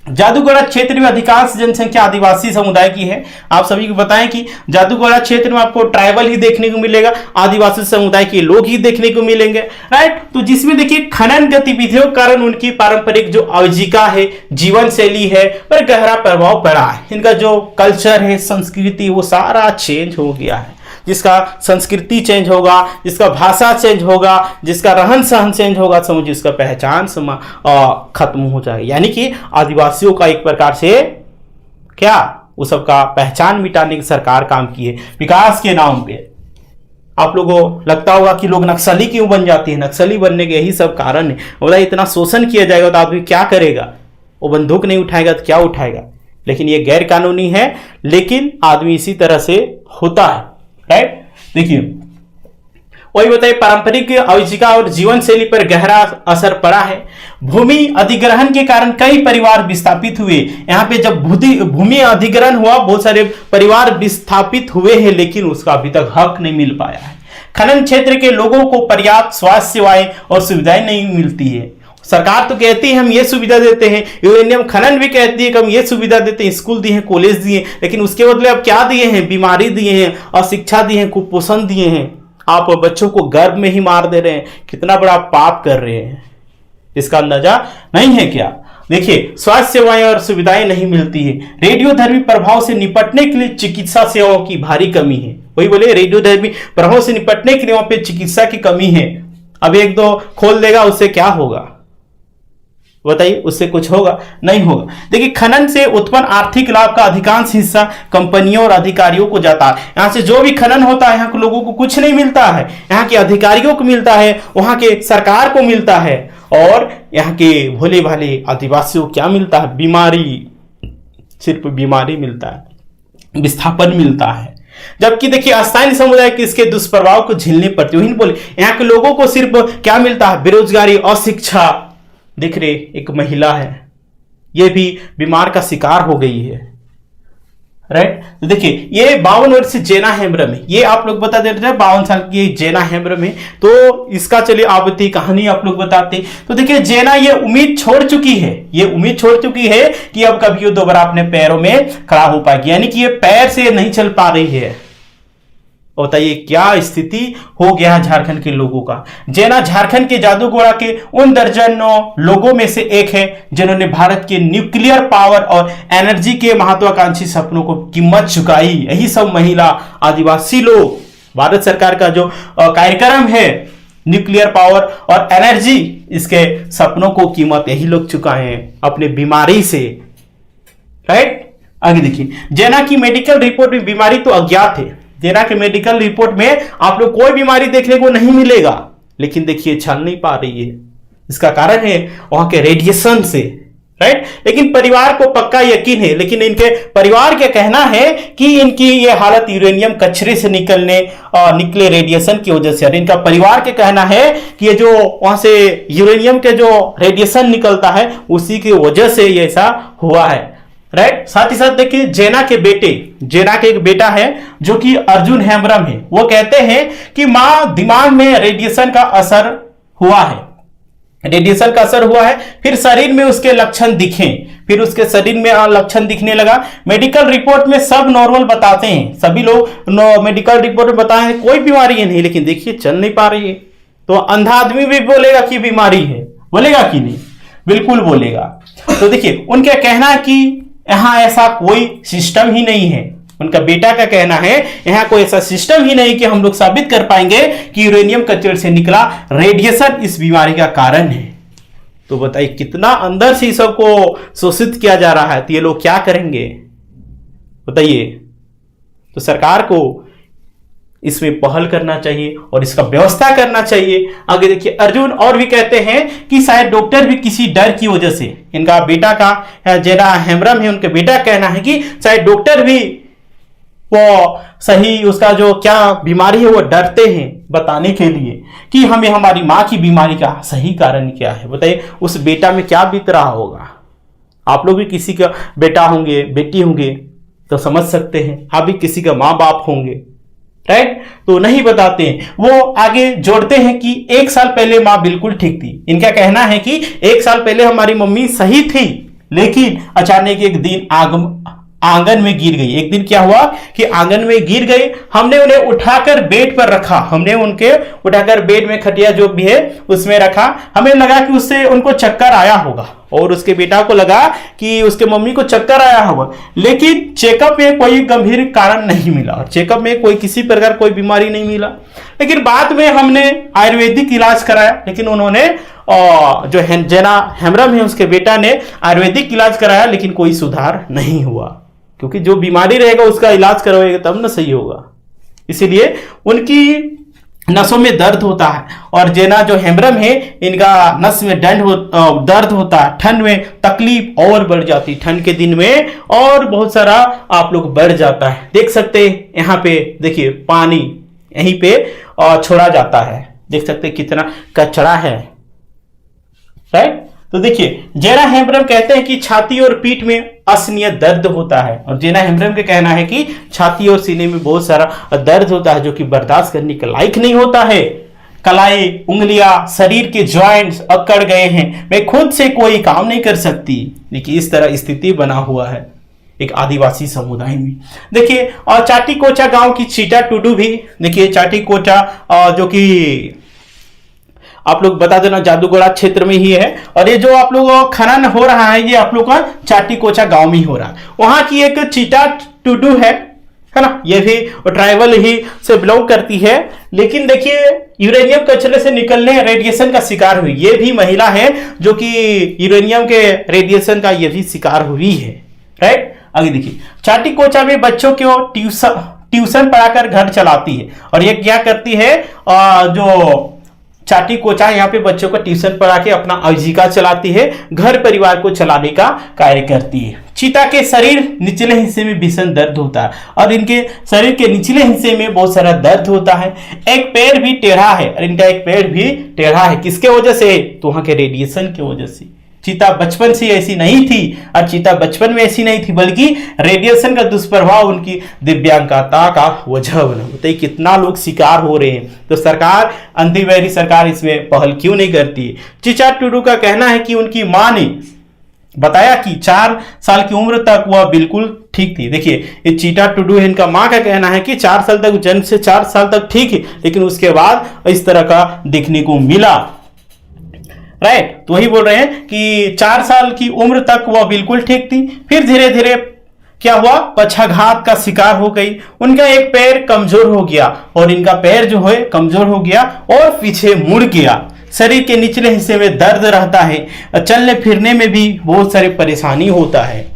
जादूगोड़ा क्षेत्र में अधिकांश जनसंख्या आदिवासी समुदाय की है। आप सभी को बताएं कि जादूगोड़ा क्षेत्र में आपको ट्राइबल ही देखने को मिलेगा, आदिवासी समुदाय के लोग ही देखने को मिलेंगे, राइट। तो जिसमें देखिए खनन गतिविधियों के कारण उनकी पारंपरिक जो आजीविका है, जीवन शैली है, पर गहरा प्रभाव पड़ा है। इनका जो कल्चर है, संस्कृति, वो सारा चेंज हो गया है। जिसका संस्कृति चेंज होगा, जिसका भाषा चेंज होगा, जिसका रहन सहन चेंज होगा, समझिए उसका पहचान खत्म हो जाएगी। यानी कि आदिवासियों का एक प्रकार से क्या, वो सबका पहचान मिटाने की सरकार काम की है विकास के नाम पे। आप लोगों को लगता होगा कि लोग नक्सली क्यों बन जाती है? नक्सली बनने के यही सब कारण है। बोला इतना शोषण किया जाएगा तो आदमी क्या करेगा? वो बंदूक नहीं उठाएगा तो क्या उठाएगा? लेकिन ये गैर कानूनी है, लेकिन आदमी इसी तरह से होता है, राइट। देखिए वही बताइए, पारंपरिक आजीविका और जीवन शैली पर गहरा असर पड़ा है। भूमि अधिग्रहण के कारण कई परिवार विस्थापित हुए। यहाँ पे जब भूमि अधिग्रहण हुआ, बहुत सारे परिवार विस्थापित हुए हैं, लेकिन उसका अभी तक हक नहीं मिल पाया है। खनन क्षेत्र के लोगों को पर्याप्त स्वास्थ्य सेवाएं और सुविधाएं नहीं मिलती है। सरकार तो कहती है हम ये सुविधा देते हैं, यूरेनियम खनन भी कहती है कि हम ये सुविधा देते हैं, स्कूल दिए हैं, कॉलेज दिए, लेकिन उसके बदले अब क्या दिए हैं? बीमारी दिए हैं, अशिक्षा दिए हैं, कुपोषण दिए हैं। आप बच्चों को गर्भ में ही मार दे रहे हैं, कितना बड़ा पाप कर रहे हैं, इसका अंदाजा नहीं है क्या? देखिए स्वास्थ्य सेवाएं और सुविधाएं नहीं मिलती है। रेडियोधर्मी प्रभाव से निपटने के लिए चिकित्सा सेवाओं की भारी कमी है। वही बोले रेडियोधर्मी प्रभाव से निपटने के लिए वहां पे चिकित्सा की कमी है। अब एक दो खोल देगा, उससे क्या होगा? बताइए उससे कुछ होगा? नहीं होगा। देखिए खनन से उत्पन्न आर्थिक लाभ का अधिकांश हिस्सा कंपनियों और अधिकारियों को जाता है। यहाँ से जो भी खनन होता है यहाँ के लोगों को कुछ नहीं मिलता है, यहाँ के अधिकारियों को मिलता है, वहां के सरकार को मिलता है, और यहाँ के भोले भाले आदिवासियों को क्या मिलता है? बीमारी, सिर्फ बीमारी मिलता है, विस्थापन मिलता है। जबकि देखिए स्थानीय समुदाय के इसके दुष्प्रभाव को झेलने पड़ते, वही बोले यहाँ के लोगों को सिर्फ क्या मिलता है? बेरोजगारी, अशिक्षा। देख रहे एक महिला है, ये भी बीमार का शिकार हो गई है, राइट। तो देखिए ये 52 वर्षीय जेना हेम्ब्रम है, ये आप लोग बता देते हैं 52 साल की जेना हेम्ब्रम है। तो इसका चलिए आपत्ति कहानी आप लोग बताते। तो देखिए जेना ये उम्मीद छोड़ चुकी है, ये उम्मीद छोड़ चुकी है कि अब कभी वो दोबारा अपने पैरों में खड़ा हो पाएगी, यानी कि ये पैर से नहीं चल पा रही है। बताइए क्या स्थिति हो गया है झारखंड के लोगों का। जेना झारखंड के जादूगोड़ा के उन दर्जनों लोगों में से एक है जिन्होंने भारत के न्यूक्लियर पावर और एनर्जी के महत्वाकांक्षी सपनों को कीमत चुकाई। यही सब महिला आदिवासी लोग, भारत सरकार का जो कार्यक्रम है न्यूक्लियर पावर और एनर्जी, इसके सपनों को कीमत यही लोग चुकाए हैं अपने बीमारी से, राइट। आगे देखिए जेना की मेडिकल रिपोर्ट में बीमारी तो अज्ञात है। जेना के मेडिकल रिपोर्ट में आप लोग कोई बीमारी देखने को नहीं मिलेगा, लेकिन देखिए चल नहीं पा रही है। इसका कारण है वहां के रेडिएशन से, राइट। लेकिन परिवार को पक्का यकीन है, लेकिन इनके परिवार का कहना है कि इनकी ये हालत यूरेनियम कचरे से निकले रेडिएशन की वजह से, और इनका परिवार का कहना है कि ये जो वहां से यूरेनियम के जो रेडिएशन निकलता है उसी की वजह से ये ऐसा हुआ है, राइट। साथ ही साथ देखिए जेना के एक बेटा है जो कि अर्जुन हेम्ब्रम है, वो कहते हैं कि मां दिमाग में रेडिएशन का असर हुआ है, रेडिएशन का असर हुआ है, फिर शरीर में उसके लक्षण दिखे, फिर उसके शरीर में लक्षण दिखने लगा। मेडिकल रिपोर्ट में सब नॉर्मल बताते हैं, सभी लोग मेडिकल रिपोर्ट में बताए हैं कोई बीमारी है नहीं, लेकिन देखिए चल नहीं पा रही है। तो अंधा आदमी भी बोलेगा कि बीमारी है, बोलेगा कि नहीं? बिल्कुल बोलेगा। तो देखिए उनका कहना है कि यहां ऐसा कोई सिस्टम ही नहीं है। उनका बेटा का कहना है यहां कोई ऐसा सिस्टम ही नहीं कि हम लोग साबित कर पाएंगे कि यूरेनियम कचरे से निकला रेडिएशन इस बीमारी का कारण है। तो बताइए कितना अंदर से सबको शोषित किया जा रहा है, तो ये लोग क्या करेंगे बताइए। तो सरकार को इसमें पहल करना चाहिए और इसका व्यवस्था करना चाहिए। आगे देखिए अर्जुन और भी कहते हैं कि शायद डॉक्टर भी किसी डर की वजह से, इनका बेटा का जेना हेम्ब्रम है, उनके बेटा कहना है कि शायद डॉक्टर भी वो सही उसका जो क्या बीमारी है वो डरते हैं बताने के लिए कि हमें हमारी मां की बीमारी का सही कारण क्या है। बताइए उस बेटा में क्या बीत रहा होगा। आप लोग भी किसी का बेटा होंगे, बेटी होंगे तो समझ सकते हैं, आप भी किसी का माँ बाप होंगे, राइट। तो नहीं बताते हैं। वो आगे जोड़ते हैं कि 1 साल पहले मां बिल्कुल ठीक थी। इनका कहना है कि 1 साल पहले हमारी मम्मी सही थी, लेकिन अचानक एक दिन आंगन में गिर गई। एक दिन क्या हुआ कि आंगन में गिर गई, हमने उन्हें उठाकर बेड पर रखा, हमने उनके उठाकर बेड में खटिया जो भी है उसमें रखा। हमें लगा कि उससे उनको चक्कर आया होगा और उसके बेटा को लगा कि उसके मम्मी को चक्कर आया होगा, लेकिन चेकअप में कोई गंभीर कारण नहीं मिला और चेकअप में कोई किसी प्रकार कोई बीमारी नहीं मिला। लेकिन बाद में हमने आयुर्वेदिक इलाज कराया, लेकिन उन्होंने जो जेना हेम्ब्रम है उसके बेटा ने आयुर्वेदिक इलाज कराया, लेकिन कोई सुधार नहीं हुआ, क्योंकि जो बीमारी रहेगा उसका इलाज करवाएगा तब ना सही होगा। इसीलिए उनकी नसों में दर्द होता है और जेना जो हेम्ब्रम है इनका नस में दर्द होता है। ठंड में तकलीफ और बढ़ जाती, ठंड के दिन में और बहुत सारा आप लोग बढ़ जाता है। देख सकते हैं यहाँ पे देखिए पानी यहीं पे छोड़ा जाता है, देख सकते हैं कितना कचरा है, राइट। तो देखिए जेना हेम्ब्रम कहते हैं कि छाती और पीठ में असहनीय दर्द होता है, और जेना हेम्ब्रम का कहना है कि छाती और सीने में बहुत सारा दर्द होता है जो कि बर्दाश्त करने के लायक नहीं होता है। कलाई, उंगलियां, शरीर के जॉइंट्स अकड़ गए हैं, मैं खुद से कोई काम नहीं कर सकती। देखिए इस तरह स्थिति बना हुआ है एक आदिवासी समुदाय में। देखिए और चाटी कोचा गांव की चीटा टुडू भी, देखिए चाटी कोचा जो कि आप लोग बता देना जादूगोड़ा क्षेत्र में ही है, और ये जो आप लोग खनन हो रहा है ये आप लोग का चाटी कोचा गांव में ही हो रहा है। वहां की एक चीटा टुडू है, है ना, ये भी ट्राइबल ही से बिलोंग करती है। लेकिन देखिए यूरेनियम कचरे से निकलने रेडिएशन का शिकार हुई, ये भी महिला है जो कि यूरेनियम के रेडिएशन का ये भी शिकार हुई है, राइट। आगे देखिए, चाटी कोचा में बच्चों को ट्यूशन पढ़ाकर घर चलाती है। और ये क्या करती है, जो चाटी कोचा यहाँ पे बच्चों को ट्यूशन पढ़ा के अपना आजीविका चलाती है, घर परिवार को चलाने का कार्य करती है। चीता के शरीर निचले हिस्से में भीषण दर्द होता है और इनके शरीर के निचले हिस्से में बहुत सारा दर्द होता है। एक पैर भी टेढ़ा है और इनका एक पैर भी टेढ़ा है, किसके वजह से, तो वहां के रेडिएशन की वजह से। चीता बचपन से ऐसी नहीं थी, और चीता बचपन में ऐसी नहीं थी बल्कि रेडिएशन का दुष्प्रभाव उनकी दिव्यांगता का वजह बना। बताइए कितना लोग शिकार हो रहे हैं, तो सरकार, अंतिम सरकार इसमें पहल क्यों नहीं करती है। चीचा टुडू का कहना है कि उनकी मां ने बताया कि 4 साल की उम्र तक वह बिल्कुल ठीक थी। देखिए ये चीटा टुडू है, इनका मां का कहना है कि 4 साल तक, जन्म से 4 साल तक ठीक है, लेकिन उसके बाद इस तरह का देखने को मिला, राइट। तो वही बोल रहे हैं कि 4 साल की उम्र तक वह बिल्कुल ठीक थी, फिर धीरे धीरे क्या हुआ, पक्षाघात का शिकार हो गई, उनका एक पैर कमजोर हो गया और इनका पैर जो है कमजोर हो गया और पीछे मुड़ गया। शरीर के निचले हिस्से में दर्द रहता है, चलने फिरने में भी बहुत सारी परेशानी होता है।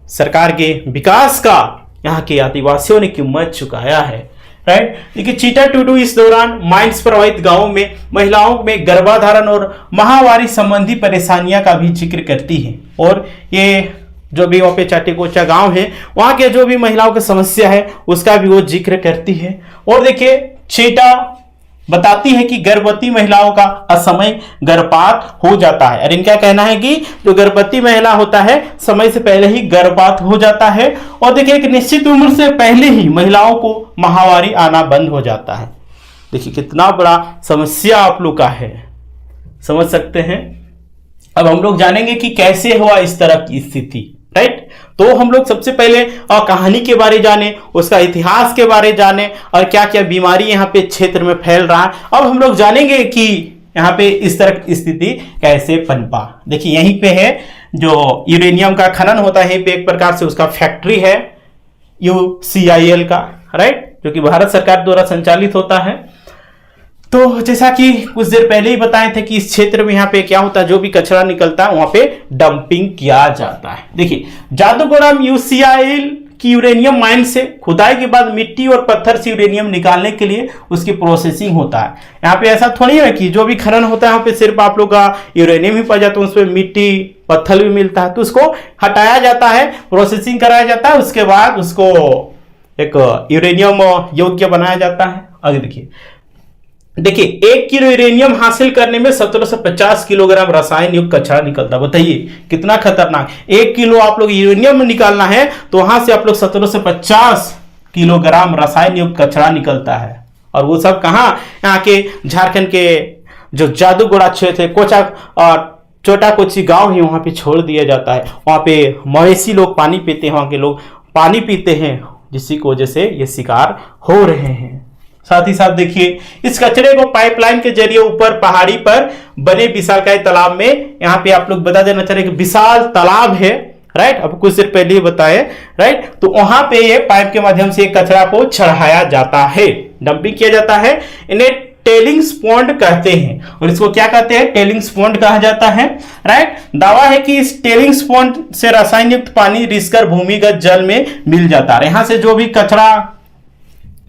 सरकार के विकास का यहाँ के आदिवासियों ने कीमत चुकाया है, राइट। देखिए चीटा टुडू इस दौरान माइंस प्रभावित गांवों में महिलाओं में गर्भाधारण और माहवारी संबंधी परेशानियां का भी जिक्र करती है। और ये जो भी वहाँ पे चाटी कोचा गांव है, वहाँ के जो भी महिलाओं की समस्या है उसका भी वो जिक्र करती है। और देखिए चीटा बताती है कि गर्भवती महिलाओं का असमय गर्भपात हो जाता है, और इनका कहना है कि जो गर्भवती महिला होता है समय से पहले ही गर्भपात हो जाता है। और देखिए एक निश्चित उम्र से पहले ही महिलाओं को माहवारी आना बंद हो जाता है। देखिए कितना बड़ा समस्या आप लोग का है, समझ सकते हैं। अब हम लोग जानेंगे कि कैसे हुआ इस तरह की स्थिति, राइट। तो हम लोग सबसे पहले कहानी के बारे जाने, उसका इतिहास के बारे जाने और क्या क्या बीमारी यहाँ पे क्षेत्र में फैल रहा है। अब हम लोग जानेंगे कि यहाँ पे इस तरह की स्थिति कैसे पनपा। देखिए यहीं पे है जो यूरेनियम का खनन होता है, एक प्रकार से उसका फैक्ट्री है UCIL का, राइट, जो कि भारत सरकार द्वारा संचालित होता है। तो जैसा कि कुछ देर पहले ही बताए थे कि इस क्षेत्र में यहाँ पे क्या होता है, जो भी कचरा निकलता है वहां पे डंपिंग किया जाता है। देखिए जादूगोड़ा में UCIL की यूरेनियम माइन से खुदाई के बाद मिट्टी और पत्थर से यूरेनियम निकालने के लिए उसकी प्रोसेसिंग होता है। यहाँ पे ऐसा थोड़ी है कि जो भी खनन होता है वहाँ पे सिर्फ आप लोग का यूरेनियम ही पाया जाता है, उसमें मिट्टी पत्थर भी मिलता है, तो उसको हटाया जाता है, प्रोसेसिंग कराया जाता है, उसके बाद उसको एक यूरेनियम योग्य बनाया जाता है। आगे देखिए 1 किलो यूरेनियम हासिल करने में 1750 किलोग्राम रसायन युक्त कचरा निकलता है। बताइए कितना खतरनाक। 1 किलो आप लोग यूरेनियम निकालना है तो वहां से आप लोग 1750 किलोग्राम रसायन युक्त कचरा निकलता है। और वो सब कहाँ, यहाँ के झारखंड के जो जादूगोड़ा क्षेत्र है, कोचा और छोटा कोची गांव है, वहां पे छोड़ दिया जाता है। वहां पे मवेशी लोग पानी पीते हैं, वहां के लोग पानी पीते हैं, जिसकी वजह से ये शिकार हो रहे हैं। साथ ही साथ देखिए इस कचरे को पाइपलाइन के जरिए ऊपर पहाड़ी पर बने विशालकाय तालाब में, यहाँ पे आप लोग बता देना चाह रहे हैं कि विशाल तालाब है, राइट, अब कुछ देर पहले ही बताए, राइट। तो वहां पे ये पाइप के माध्यम से कचरा को चढ़ाया जाता है, डंपिंग किया जाता है। इन्हें टेलिंग्स पॉन्ड कहते हैं, और इसको क्या कहते हैं, टेलिंग्स पॉन्ड कहा जाता है, राइट। दावा है कि इस टेलिंग्स पॉन्ड से रसायन युक्त पानी रिसकर भूमिगत जल में मिल जाता है। यहाँ से जो भी कचरा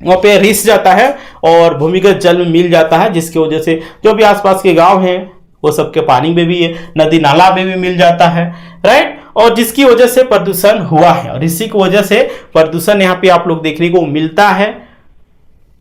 वहाँ पे रिस जाता है और भूमिगत जल में मिल जाता है, जिसकी वजह से जो भी आसपास के गांव हैं वो सबके पानी में भी, नदी नाला में भी मिल जाता है, राइट। और जिसकी वजह से प्रदूषण हुआ है, और इसी की वजह से प्रदूषण यहाँ पे आप लोग देखने को मिलता है।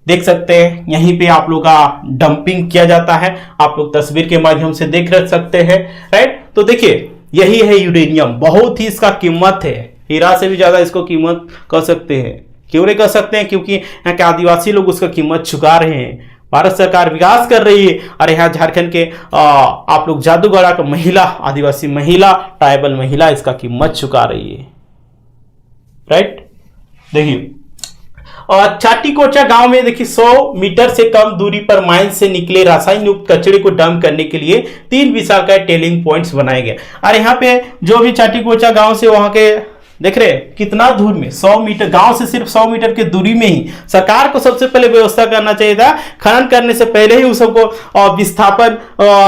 देख सकते हैं यहीं पे आप लोग का डंपिंग किया जाता है, आप लोग तस्वीर के माध्यम से देख सकते हैं, राइट। तो देखिए यही है यूरेनियम, बहुत ही इसका कीमत है, हीरा से भी ज्यादा इसको कीमत कह सकते हैं। क्यों नहीं कह सकते हैं, क्योंकि यहाँ के आदिवासी लोग उसका कीमत चुका रहे हैं। भारत सरकार विकास कर रही है, और यहाँ झारखंड के आप लोग जादूगोड़ा का महिला, आदिवासी महिला, ट्राइबल महिला इसका कीमत चुका रही है, राइट। देखिए और चाटी कोचा गांव में देखिए 100 मीटर से कम दूरी पर माइन से निकले रासायनिक युक्त कचरे को डंप करने के लिए 3 विशालकाय टेलिंग पॉइंट्स बनाए गए। और यहाँ पे जो भी चाटी कोचा गांव से वहां के देख रहे कितना दूर में, 100 मीटर, गांव से सिर्फ 100 मीटर की दूरी में ही सरकार को सबसे पहले व्यवस्था करना चाहिए था। खनन करने से पहले ही उस सबको विस्थापन,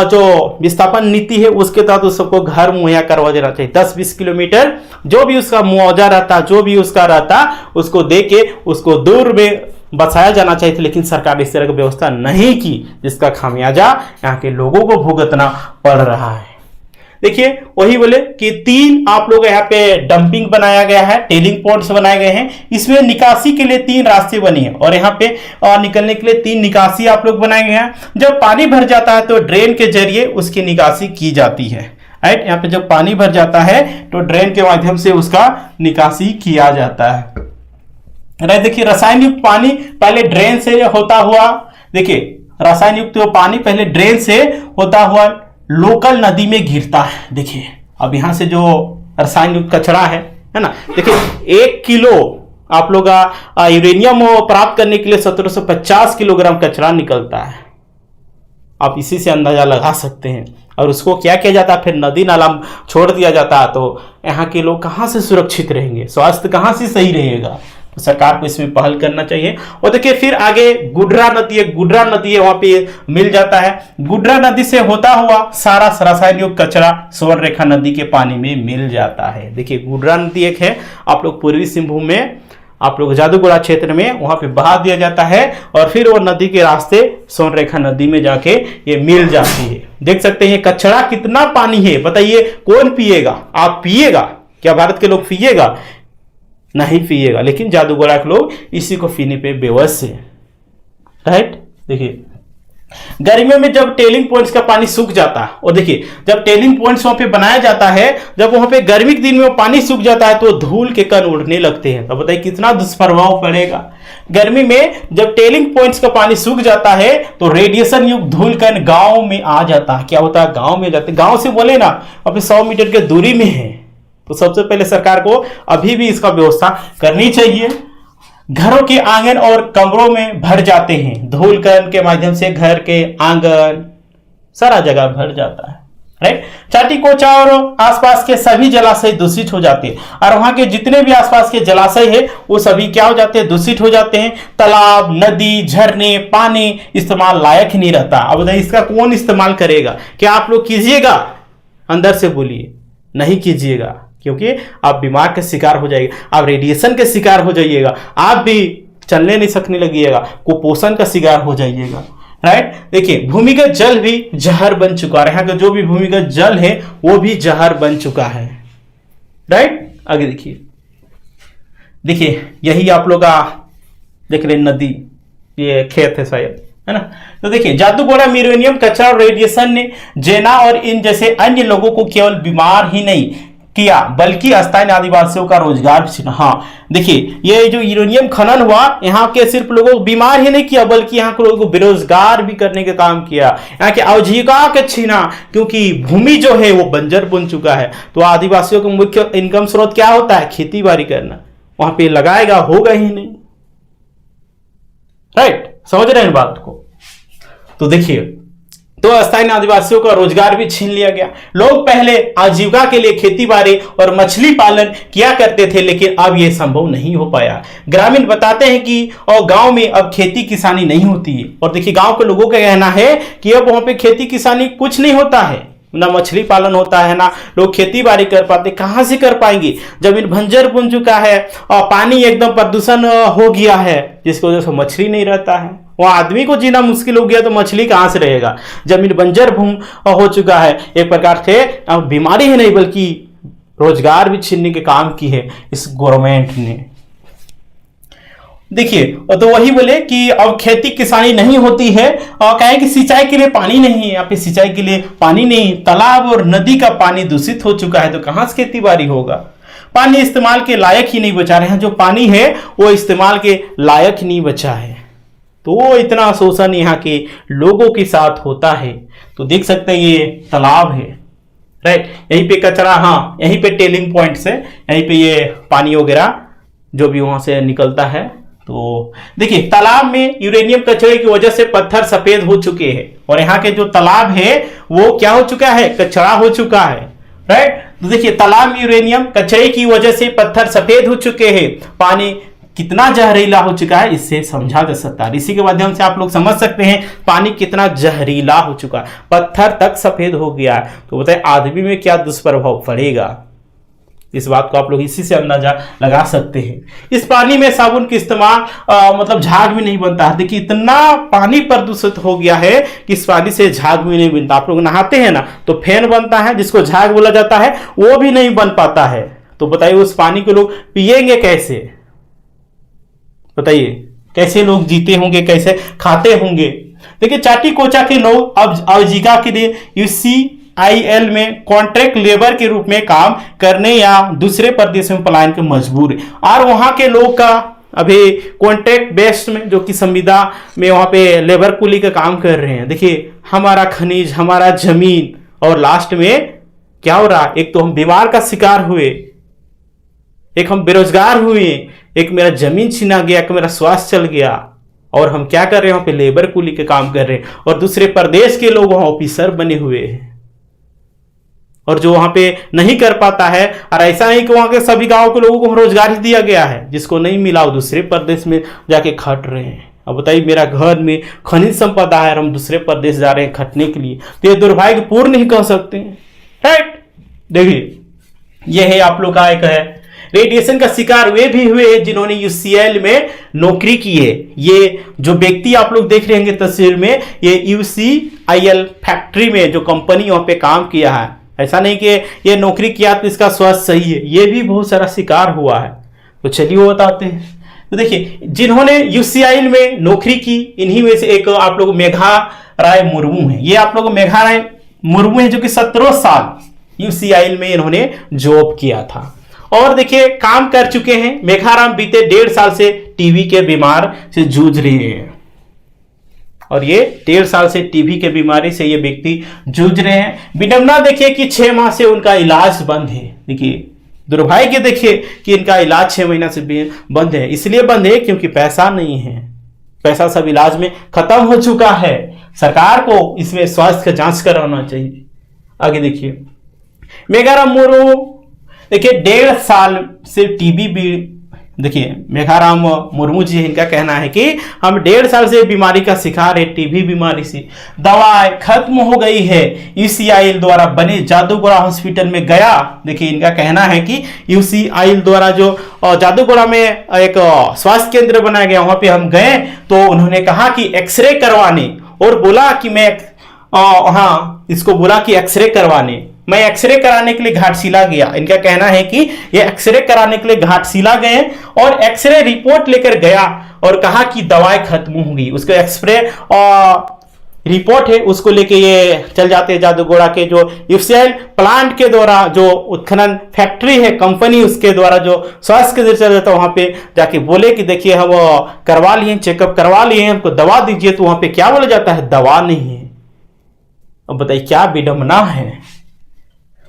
जो विस्थापन नीति है उसके तहत उस सबको घर मुहैया करवा देना चाहिए। 10-20 किलोमीटर जो भी उसका मुआवजा रहता, जो भी उसका रहता, उसको दे के उसको दूर में बसाया जाना चाहिए था। लेकिन सरकार इस तरह की व्यवस्था नहीं की, जिसका खामियाजा यहाँ के लोगों को भुगतना पड़ रहा है। देखिए वही बोले कि 3 आप लोग यहाँ पे डंपिंग बनाया गया है, टेलिंग पॉइंट्स बनाए गए हैं। इसमें निकासी के लिए 3 रास्ते बने हैं और यहाँ पे निकलने के लिए 3 निकासी आप लोग बनाए गए हैं। जब पानी भर जाता है तो ड्रेन के जरिए उसकी निकासी की जाती है। राइट, यहाँ पे जब पानी भर जाता है तो ड्रेन के माध्यम से उसका निकासी किया जाता है। राइट, देखिए रसायन युक्त पानी पहले ड्रेन से होता हुआ, देखिए रसायन युक्त पानी पहले ड्रेन से होता हुआ लोकल नदी में गिरता है। देखिए अब यहां से जो रसायन युक्त कचरा है ना, देखिए 1 किलो आप लोग यूरेनियम प्राप्त करने के लिए 1750 किलोग्राम कचरा निकलता है। आप इसी से अंदाजा लगा सकते हैं। और उसको क्या किया जाता है, फिर नदी नाला में छोड़ दिया जाता है। तो यहाँ के लोग कहाँ से सुरक्षित रहेंगे, स्वास्थ्य कहाँ से सही रहेगा। तो सरकार को इसमें पहल करना चाहिए। और देखिए फिर आगे गुडरा नदी है, गुडरा नदी है, वहां पे मिल जाता है। गुडरा नदी से होता हुआ सारा रासायनिक युक्त कचरा स्वर्ण रेखा नदी के पानी में मिल जाता है। देखिए गुडरा नदी एक है, आप लोग पूर्वी सिंहभूम में, आप लोग जादूगोड़ा क्षेत्र में, वहां पे बहा दिया जाता है और फिर वो नदी के रास्ते स्वर्ण रेखा नदी में जाके ये मिल जाती है। देख सकते हैं कचरा कितना पानी है, बताइए कौन पिएगा? आप पिएगा क्या? भारत के लोग पिएगा? नहीं पिएगा, लेकिन जादूगोड़ा के लोग इसी को पीने पे बेवश है। राइट, देखिए गर्मियों में जब टेलिंग पॉइंट्स का पानी सूख जाता है, और देखिए जब टेलिंग पॉइंट्स वहां पे बनाया जाता है, जब वहां पे गर्मी के दिन में वो पानी सूख जाता है तो धूल के कण उड़ने लगते हैं। तो बताइए कितना दुष्प्रभाव पड़ेगा। गर्मी में जब टेलिंग पॉइंट्स का पानी सूख जाता है तो रेडिएशन युक्त धूल कण गांव में आ जाता है। क्या होता है, गांव में जाते, गांव से बोले ना अपने 100 मीटर के दूरी में है। तो सबसे पहले सरकार को अभी भी इसका व्यवस्था करनी चाहिए। घरों के आंगन और कमरों में भर जाते हैं, धूल कण के माध्यम से घर के आंगन सारा जगह भर जाता है। राइट, चाटी कोचा और आसपास के सभी जलाशय दूषित हो जाते हैं और वहां के जितने भी आसपास के जलाशय है वो सभी क्या हो जाते हैं, दूषित हो जाते हैं। तालाब, नदी, झरने, पानी इस्तेमाल लायक ही नहीं रहता। अब बताइए इसका कौन इस्तेमाल करेगा? क्या आप लोग कीजिएगा? अंदर से बोलिए नहीं कीजिएगा, क्योंकि आप बीमार के शिकार हो जाइएगा, आप रेडिएशन के शिकार हो जाइएगा, आप भी चलने नहीं सकने लगिएगा, कुपोषण का शिकार हो जाइएगा। राइट, देखिए भूमिगत जल भी जहर बन चुका है। यहाँ का जो भी भूमिगत जल है वो भी जहर बन चुका है। राइट, आगे देखिए यही आप लोग का देख रहे नदी, ये खेत है शायद, है ना। तो देखिए जादूगोड़ा में यूरेनियम कचरा और रेडिएशन ने जेना और इन जैसे अन्य लोगों को केवल बीमार ही नहीं किया बल्कि स्थानीय आदिवासियों का रोजगार भी छीना। हाँ देखिए ये जो यूरेनियम खनन हुआ यहाँ के सिर्फ लोगों को बीमार ही नहीं किया बल्कि यहाँ के लोगों को बेरोजगार भी करने का काम किया, यहाँ के आजीविका के छीना, क्योंकि भूमि जो है वो बंजर बन चुका है। तो आदिवासियों का मुख्य इनकम स्रोत क्या होता है? खेती बाड़ी करना। वहां पे लगाएगा होगा ही नहीं। राइट, समझ रहे हैं बात को? तो देखिए तो स्थानीय आदिवासियों का रोजगार भी छीन लिया गया। लोग पहले आजीविका के लिए खेती बाड़ी और मछली पालन किया करते थे, लेकिन अब यह संभव नहीं हो पाया। ग्रामीण बताते हैं कि और गांव में अब खेती किसानी नहीं होती है। और देखिए गांव के लोगों का कहना है कि अब वहां पे खेती किसानी कुछ नहीं होता है, ना मछली पालन होता है, ना लोग खेती बाड़ी कर पाते। कहां से कर पाएंगे? जमीन बंजर बन चुका है और पानी एकदम प्रदूषण हो गया है, जिसकी वजह से मछली नहीं रहता है। वहां आदमी को जीना मुश्किल हो गया तो मछली कहां से रहेगा? जमीन बंजर भूमि हो चुका है। एक प्रकार से बीमारी ही नहीं बल्कि रोजगार भी छीनने के काम की है इस गवर्नमेंट ने। देखिए तो वही बोले कि अब खेती किसानी नहीं होती है और कहें कि सिंचाई के लिए पानी नहीं है। यहाँ पे सिंचाई के लिए पानी नहीं, तालाब और नदी का पानी दूषित हो चुका है, तो कहां से खेती बाड़ी होगा? पानी इस्तेमाल के लायक ही नहीं बचा रहे हैं। जो पानी है वो इस्तेमाल के लायक नहीं बचा है। तो इतना शोषण यहाँ के लोगों के साथ होता है। तो देख सकते हैं ये तालाब है। राइट, यहीं पे कचरा, हाँ यहीं पे टेलिंग पॉइंट्स है, यहीं पे ये पानी वगैरह जो भी वहां से निकलता है। तो देखिए तालाब में यूरेनियम कचरे की वजह से पत्थर सफेद हो चुके हैं और यहाँ के जो तालाब है वो क्या हो चुका है? कचरा हो चुका है। राइट। तो देखिए तालाब में यूरेनियम कचरे की वजह से पत्थर सफेद हो चुके हैं, पानी कितना जहरीला हो चुका है इससे समझा जा सकता है। इसी के माध्यम से आप लोग समझ सकते हैं पानी कितना जहरीला हो चुका है, पत्थर तक सफेद हो गया है। तो बताइए आदमी में क्या दुष्प्रभाव पड़ेगा, इस बात को आप लोग इसी से अंदाजा लगा सकते हैं। इस पानी में साबुन का इस्तेमाल मतलब झाग भी नहीं बनता है। देखिए इतना पानी प्रदूषित हो गया है कि इस पानी से झाग भी नहीं बनता। आप लोग नहाते हैं ना तो फैन बनता है जिसको झाग बोला जाता है, वो भी नहीं बन पाता है। तो बताइए उस पानी को लोग पिएंगे कैसे, बताइए कैसे लोग जीते होंगे, कैसे खाते होंगे। देखिए चाटी कोचा के लोग अब आजीविका के लिए UCIL में कॉन्ट्रैक्ट लेबर के रूप में काम करने या दूसरे प्रदेश में पलायन के मजबूर है। और वहां के लोग का अभी कॉन्ट्रैक्ट बेस्ड में जो कि संविदा में वहां पे लेबर कुली का काम कर रहे हैं। देखिए हमारा खनिज, हमारा जमीन, और लास्ट में क्या हो रहा, एक तो हम बीमार का शिकार हुए, एक हम बेरोजगार हुए, एक मेरा जमीन छीना गया, एक मेरा स्वास्थ्य चल गया, और हम क्या कर रहे हैं वहां पे लेबर कुली के काम कर रहे हैं। और दूसरे प्रदेश के लोग वहां ऑफिसर बने हुए हैं, और जो वहां पे नहीं कर पाता है। और ऐसा नहीं कि वहां के सभी गांव के लोगों को रोजगार ही दिया गया है, जिसको नहीं मिला वो दूसरे प्रदेश में जाके खट रहे हैं। अब बताइए मेरा घर में खनिज संपदा है और हम दूसरे प्रदेश जा रहे हैं खटने के लिए, तो ये दुर्भाग्यपूर्ण नहीं कह सकते हैं, राइट। देखिए यह है आप लोग का एक है रेडिएशन का शिकार वे भी हुए जिन्होंने UCL में नौकरी की है। ये जो व्यक्ति आप लोग देख रहे होंगे तस्वीर में, ये UCIL फैक्ट्री में जो कंपनी वहां पे काम किया है। ऐसा नहीं कि ये नौकरी किया तो इसका स्वास्थ्य सही है, ये भी बहुत सारा शिकार हुआ है। तो चलिए वो बताते हैं। तो देखिए जिन्होंने UCIL में नौकरी की, इन्हीं में से एक आप लोग मेघा राय मुर्मू है। ये आप लोग मेघा राय मुर्मू है जो कि 17 साल UCIL में इन्होंने जॉब किया था। और देखिए काम कर चुके हैं। मेघाराम बीते 1.5 साल से टीबी के बीमार से जूझ रहे हैं, और ये 1.5 साल से टीबी के बीमारी से ये व्यक्ति जूझ रहे हैं। विडंबना देखिए कि 6 माह से उनका इलाज बंद है। देखिए दुर्भाग्य देखिए कि इनका इलाज 6 महीना से बंद है। इसलिए बंद है क्योंकि पैसा नहीं है, पैसा सब इलाज में खत्म हो चुका है। सरकार को इसमें स्वास्थ्य का जांच कराना चाहिए। आगे देखिए मेघाराम मुर्मू देखिए 1.5 साल से टीबी भी, देखिए मेघाराम मुर्मू जी इनका कहना है कि हम 1.5 साल से बीमारी का शिकार है, टीबी बीमारी से। दवाई खत्म हो गई है। UCIL द्वारा बने जादूगोड़ा हॉस्पिटल में गया। देखिए इनका कहना है कि UCIL द्वारा जो जादूगोड़ा में एक स्वास्थ्य केंद्र बनाया गया, वहां पे हम गए तो उन्होंने कहा कि एक्सरे करवाने, और बोला कि मैं इसको बोला कि एक्सरे करवाने। मैं एक्सरे कराने के लिए घाटशिला गया। इनका कहना है कि ये एक्सरे कराने के लिए घाटशिला गए और एक्सरे रिपोर्ट लेकर गया और कहा कि दवाई खत्म होगी। उसको एक्सरे रिपोर्ट है उसको लेके ये चल जाते हैं जादूगोड़ा के जो UCIL प्लांट के द्वारा, जो उत्खनन फैक्ट्री है कंपनी, उसके द्वारा जो स्वास्थ्य केंद्र चल जाता है वहां पे जाके बोले कि देखिए हम करवा लिए, चेकअप करवा लिए, हमको दवा दीजिए। तो वहां पे क्या बोला जाता है, दवा नहीं है। अब बताइए क्या विडंबना है।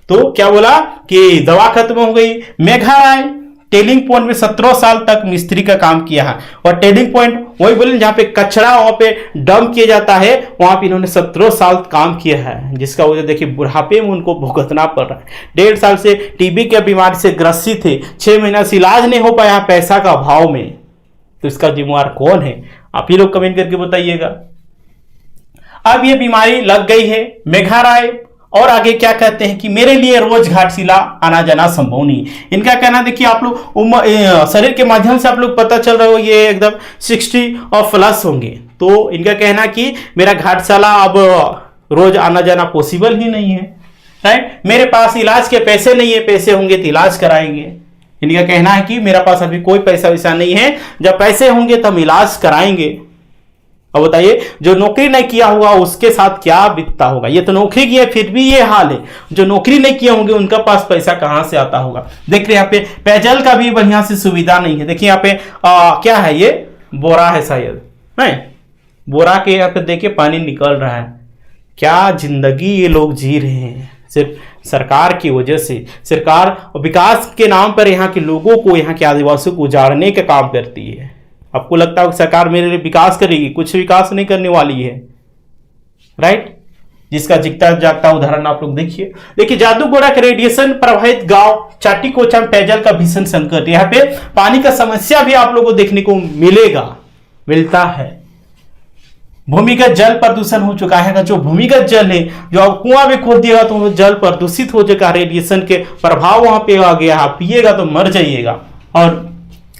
तो क्या बोला कि दवा खत्म हो गई। मेघा राय टेलिंग पॉइंट में 17 साल तक मिस्त्री का काम किया है, और टेलिंग पॉइंट वही बोले जहां पे कचरा वहां पे डंप किया जाता है, वहां पे इन्होंने 17 साल काम किया है, जिसका वजह देखिए बुढ़ापे में उनको भुगतना पड़ रहा है। 1.5 साल से टीबी के बीमारी से ग्रसित थे, 6 महीना से इलाज नहीं हो पाया पैसा का अभाव में। तो इसका जिम्मेवार कौन है, आप ही लोग कमेंट करके बताइएगा। अब ये बीमारी लग गई है मेघा राय, और आगे क्या कहते हैं कि मेरे लिए रोज घाटशिला आना जाना संभव नहीं। इनका कहना देखिए आप लोग शरीर के माध्यम से आप लोग पता चल रहा हो ये एकदम 60 और प्लस होंगे। तो इनका कहना कि मेरा घाटशिला अब रोज आना जाना पॉसिबल ही नहीं है, राइट। मेरे पास इलाज के पैसे नहीं है, पैसे होंगे तो इलाज कराएंगे। इनका कहना है कि मेरा पास अभी कोई पैसा वैसा नहीं है, जब पैसे होंगे तो हम इलाज कराएंगे। अब बताइए जो नौकरी नहीं किया होगा उसके साथ क्या बीतता होगा। ये तो नौकरी किया फिर भी ये हाल है, जो नौकरी नहीं किए होंगे उनका पास पैसा कहां से आता होगा। देखिए यहाँ पे पेयजल का भी बढ़िया से सुविधा नहीं है। देखिए यहाँ पे क्या है, ये बोरा है शायद, है बोरा के यहाँ पे देखिए पानी निकल रहा है। क्या जिंदगी ये लोग जी रहे हैं सिर्फ सरकार की वजह से। सरकार विकास के नाम पर यहाँ के लोगों को, यहाँ के आदिवासियों को उजाड़ने का काम करती है। आपको लगता है कि सरकार मेरे लिए विकास करेगी, कुछ विकास नहीं करने वाली है, राइट। जिसका जिकता जागता उदाहरण आप लोग देखिए। देखिए जादूगोड़ा के रेडिएशन प्रभावित गांव चाटीकोचा में पेयजल का भीषण संकट, यहाँ पे पानी का समस्या भी आप लोगों को देखने को मिलता है। भूमिगत जल प्रदूषण हो चुका है, जो भूमिगत जल है, जो आप कुआं में खोद दिएगा तो जल प्रदूषित हो चुका, रेडिएशन के प्रभाव वहां पे आ गया, आप पिएगा तो मर जाइएगा। और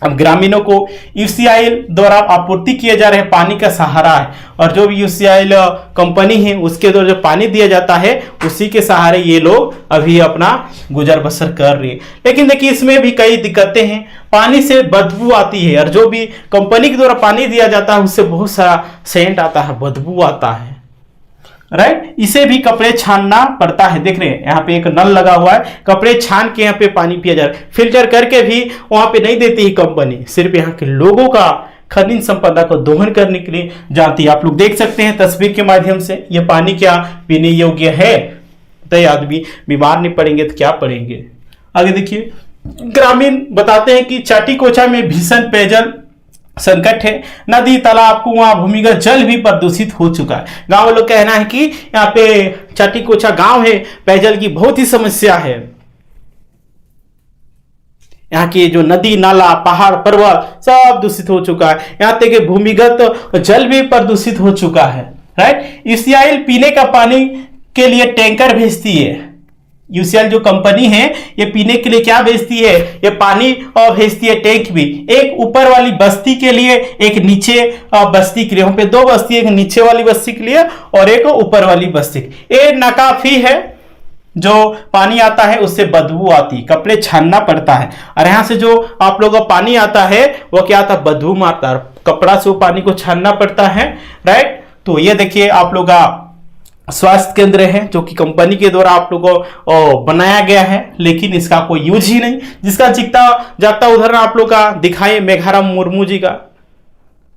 अब ग्रामीणों को यूसीआईएल द्वारा आपूर्ति किए जा रहे पानी का सहारा है, और जो भी यूसीआईएल कंपनी है उसके द्वारा जो पानी दिया जाता है उसी के सहारे ये लोग अभी अपना गुजर बसर कर रहे हैं। लेकिन देखिए इसमें भी कई दिक्कतें हैं, पानी से बदबू आती है, और जो भी कंपनी के द्वारा पानी दिया जाता है उससे बहुत सारा सेंट आता है, बदबू आता है, राइट। इसे भी कपड़े छानना पड़ता है। देख रहे हैं यहाँ पे एक नल लगा हुआ है, कपड़े छान के यहाँ पे पानी पिया जा रहा है, फिल्टर करके भी वहां पे नहीं देती है कंपनी, सिर्फ यहाँ के लोगों का खनिज संपदा को दोहन करने के लिए जाती है। आप लोग देख सकते हैं तस्वीर के माध्यम से, ये पानी क्या पीने योग्य है? तो आदमी बीमार नहीं पड़ेंगे तो क्या पड़ेंगे। आगे देखिए, ग्रामीण बताते हैं कि चाटीकोचा में भीषण पेयजल संकट है, नदी तालाब कुआं भूमिगत जल भी प्रदूषित हो चुका है। गांव वालों का कहना है कि यहाँ पे चाटीकोचा गांव है, पेयजल की बहुत ही समस्या है, यहाँ की जो नदी नाला पहाड़ पर्वत सब दूषित हो चुका है, यहाँ तक कि भूमिगत जल भी प्रदूषित हो चुका है, राइट। यूसीआईएल पीने का पानी के लिए टैंकर भेजती है, यूसीएल जो कंपनी है ये पीने के लिए क्या भेजती है, ये पानी और भेजती है टैंक भी, एक ऊपर वाली बस्ती के लिए, एक नीचे बस्ती के लिए, वहां पे दो बस्ती, एक नीचे वाली बस्ती के लिए और एक ऊपर वाली बस्ती। ये नाकाफी है, जो पानी आता है उससे बदबू आती, कपड़े छानना पड़ता है, और यहाँ से जो आप लोगों का पानी आता है वो क्या आता है, बदबू मारता है, कपड़ा से वो पानी को छानना पड़ता है, राइट। तो ये देखिए आप लोग का स्वास्थ्य केंद्र है जो कि कंपनी के द्वारा आप लोगों को बनाया गया है, लेकिन इसका कोई यूज ही नहीं। जिसका जिकता जागता उदाहरण आप लोग का दिखाए मेघाराम मुर्मू जी का,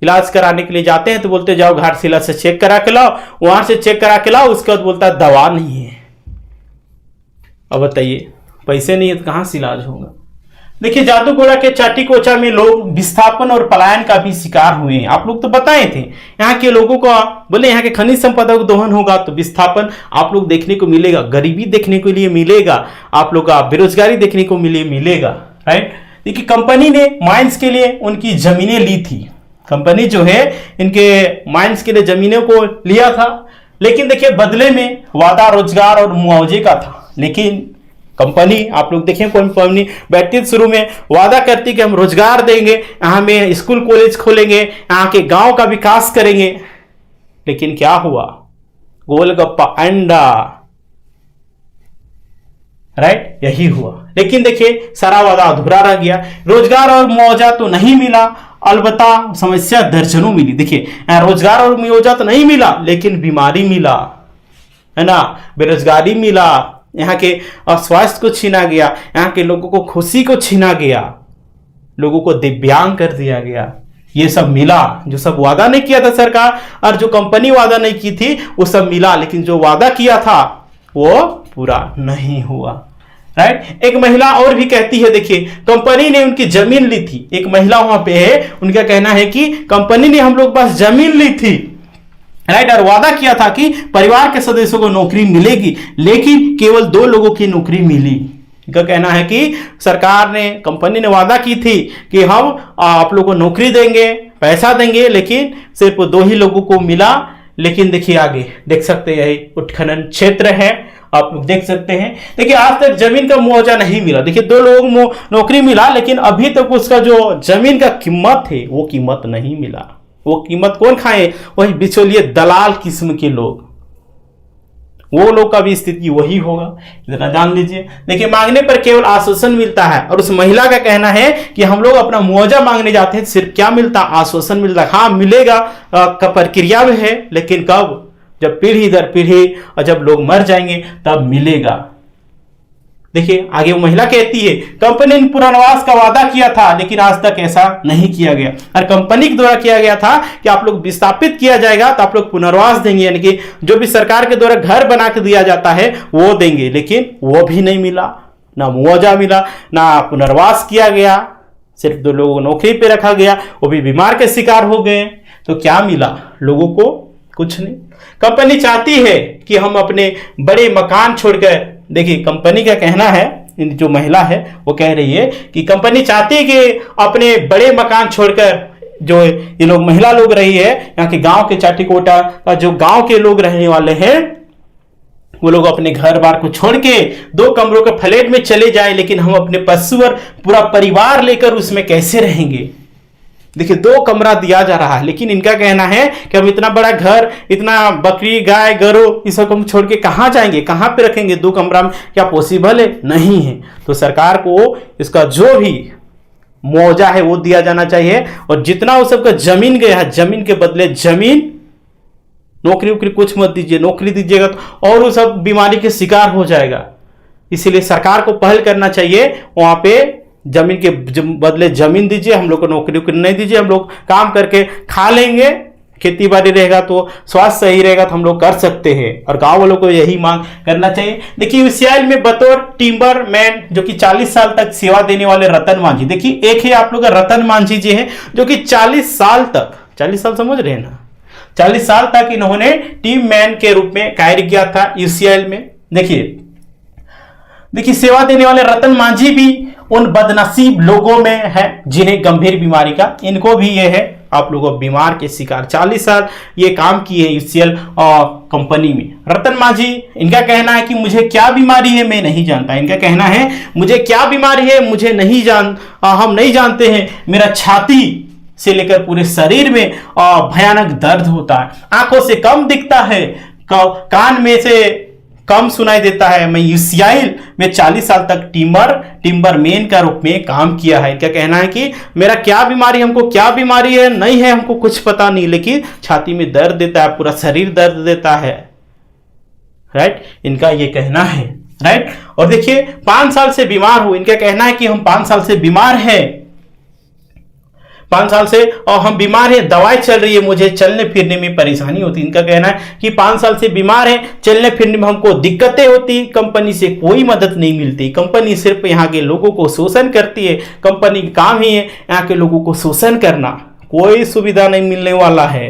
इलाज कराने के लिए जाते हैं तो बोलते जाओ घाटशिला से चेक करा के लाओ, वहां से चेक करा के लाओ, उसके बाद बोलता है दवा नहीं है। अब बताइए पैसे नहीं है तो कहां से इलाज होगा। देखिए जादूगोड़ा के चाटीकोचा में लोग विस्थापन और पलायन का भी शिकार हुए हैं। आप लोग तो बताए थे यहाँ के लोगों को, बोले यहाँ के खनिज संपदा को दोहन होगा तो विस्थापन आप लोग देखने को मिलेगा, गरीबी देखने के लिए मिलेगा, आप लोग का बेरोजगारी देखने को मिलेगा, राइट। देखिए कंपनी ने माइंस के लिए उनकी जमीनें ली थी, कंपनी जो है इनके माइंस के लिए जमीनों को लिया था, लेकिन देखिए बदले में वादा रोजगार और मुआवजे का था। लेकिन कंपनी आप लोग देखें, कंपनी बैठती शुरू में वादा करती कि हम रोजगार देंगे, यहाँ में स्कूल कॉलेज खोलेंगे, यहाँ के गांव का विकास करेंगे, लेकिन क्या हुआ, गोलगप्पा अंडा, राइट, यही हुआ। लेकिन देखिए सारा वादा अधूरा रह गया, रोजगार और मुआवजा तो नहीं मिला, अलबत्ता समस्या दर्जनों मिली। देखिए रोजगार और मुआवजा तो नहीं मिला, लेकिन बीमारी मिला, है ना, बेरोजगारी मिला, यहाँ के स्वास्थ्य को छीना गया, यहाँ के लोगों को खुशी को छीना गया, लोगों को दिव्यांग कर दिया गया, ये सब मिला। जो सब वादा नहीं किया था सरकार और जो कंपनी वादा नहीं की थी वो सब मिला, लेकिन जो वादा किया था वो पूरा नहीं हुआ, राइट। एक महिला और भी कहती है, देखिए कंपनी ने उनकी जमीन ली थी, एक महिला वहां पे है, उनका कहना है कि कंपनी ने हम लोग पास जमीन ली थी, राइट, और वादा किया था कि परिवार के सदस्यों को नौकरी मिलेगी, लेकिन केवल 2 लोगों की नौकरी मिली। इनका कहना है कि सरकार ने, कंपनी ने वादा की थी कि हम आप लोगों को नौकरी देंगे, पैसा देंगे, लेकिन सिर्फ 2 ही लोगों को मिला। लेकिन देखिए आगे देख सकते हैं, यही उत्खनन क्षेत्र है, आप लोग देख सकते हैं। देखिए आज तक जमीन का मुआवजा नहीं मिला। देखिए 2 लोगों को नौकरी मिला, लेकिन अभी तक उसका जो जमीन का कीमत है वो कीमत नहीं मिला। वो कीमत कौन खाए, वही बिचौलिए दलाल किस्म के लोग, वो लोग का भी स्थिति वही होगा, इतना जान लीजिए। देखिए मांगने पर केवल आश्वासन मिलता है, और उस महिला का कहना है कि हम लोग अपना मुआवजा मांगने जाते हैं, सिर्फ क्या मिलता, आश्वासन मिलता। हाँ मिलेगा का प्रक्रिया में है, लेकिन कब, जब पीढ़ी दर पीढ़ी और जब लोग मर जाएंगे तब मिलेगा। देखिए आगे वो महिला कहती है, कंपनी ने पुनर्वास का वादा किया था, लेकिन आज तक ऐसा नहीं किया गया, और कंपनी के द्वारा किया गया था कि आप लोग विस्थापित किया जाएगा तो आप लोग पुनर्वास देंगे, यानी कि जो भी सरकार के द्वारा घर बना के दिया जाता है वो देंगे, लेकिन वो भी नहीं मिला, ना मुआवजा मिला, ना पुनर्वास किया गया, सिर्फ 2 लोगों को नौकरी पे रखा गया, वो भी बीमार के शिकार हो गए। तो क्या मिला, लोगों को कुछ नहीं। कंपनी चाहती है कि हम अपने बड़े मकान छोड़कर, देखिए कंपनी का कहना है, जो महिला है वो कह रही है कि कंपनी चाहती है कि अपने बड़े मकान छोड़कर, जो ये लोग महिला लोग रही है यहाँ के गांव के चाटीकोटा का जो गांव के लोग रहने वाले हैं, वो लोग अपने घर बार को छोड़ के 2 कमरों के फ्लैट में चले जाए, लेकिन हम अपने पशु और पूरा परिवार लेकर उसमें कैसे रहेंगे। देखिए 2 कमरा दिया जा रहा है, लेकिन इनका कहना है कि हम इतना बड़ा घर, इतना बकरी गाय गरू इस सब हम छोड़ के कहां जाएंगे, कहां पे रखेंगे 2 कमरा में, क्या पॉसिबल है? नहीं है। तो सरकार को इसका जो भी मुआवजा है वो दिया जाना चाहिए, और जितना वो सबका जमीन गया है, जमीन के बदले जमीन, नौकरी वोकरी कुछ मत दीजिए। नौकरी दीजिएगा तो और वो सब बीमारी के शिकार हो जाएगा। इसीलिए सरकार को पहल करना चाहिए, वहां पे जमीन के बदले जमीन दीजिए, हम लोग को नौकरी वोकरी नहीं दीजिए, हम लोग काम करके खा लेंगे, खेती बाड़ी रहेगा तो स्वास्थ्य सही रहेगा तो हम लोग कर सकते हैं। और गांव वालों को यही मांग करना चाहिए। देखिए यूसीएल में बतौर टिम्बर मैन जो कि 40 साल तक सेवा देने वाले रतन मांझी, देखिए एक है आप लोग का रतन मांझी जी है, जो कि 40 साल तक, 40 साल समझ रहे हैं ना, 40 साल तक इन्होंने टीम मैन के रूप में कार्य किया था यूसीएल में। देखिए सेवा देने वाले रतन मांझी भी उन बदनसीब लोगों में है जिन्हें गंभीर बीमारी का, इनको भी ये है, आप लोगों बीमार के शिकार 40 साल ये काम किए यूसीएल कंपनी में। रतन मांझी, इनका कहना है कि मुझे क्या बीमारी है मैं नहीं जानता। इनका कहना है मुझे क्या बीमारी है मुझे नहीं हम नहीं जानते हैं। मेरा छाती से लेकर पूरे शरीर में भयानक दर्द होता है, आंखों से कम दिखता है, कान में से कम सुनाई देता है। मैं यूसीएल में 40 साल तक टिम्बर मैन का रूप में काम किया है। इनका कहना है कि मेरा क्या बीमारी, हमको क्या बीमारी है नहीं है हमको कुछ पता नहीं, लेकिन छाती में दर्द देता है, पूरा शरीर दर्द देता है। राइट, इनका ये कहना है। राइट, और देखिए 5 साल से बीमार हूं, इनका कहना है कि हम 5 साल से बीमार हैं, 5 साल से और हम बीमार हैं, दवाई चल रही है, मुझे चलने फिरने में परेशानी होती है। इनका कहना है कि 5 साल से बीमार है, चलने फिरने में हमको दिक्कतें होती, कंपनी से कोई मदद नहीं मिलती, कंपनी सिर्फ यहाँ के लोगों को शोषण करती है, कंपनी का काम ही है यहाँ के लोगों को शोषण करना, कोई सुविधा नहीं मिलने वाला है,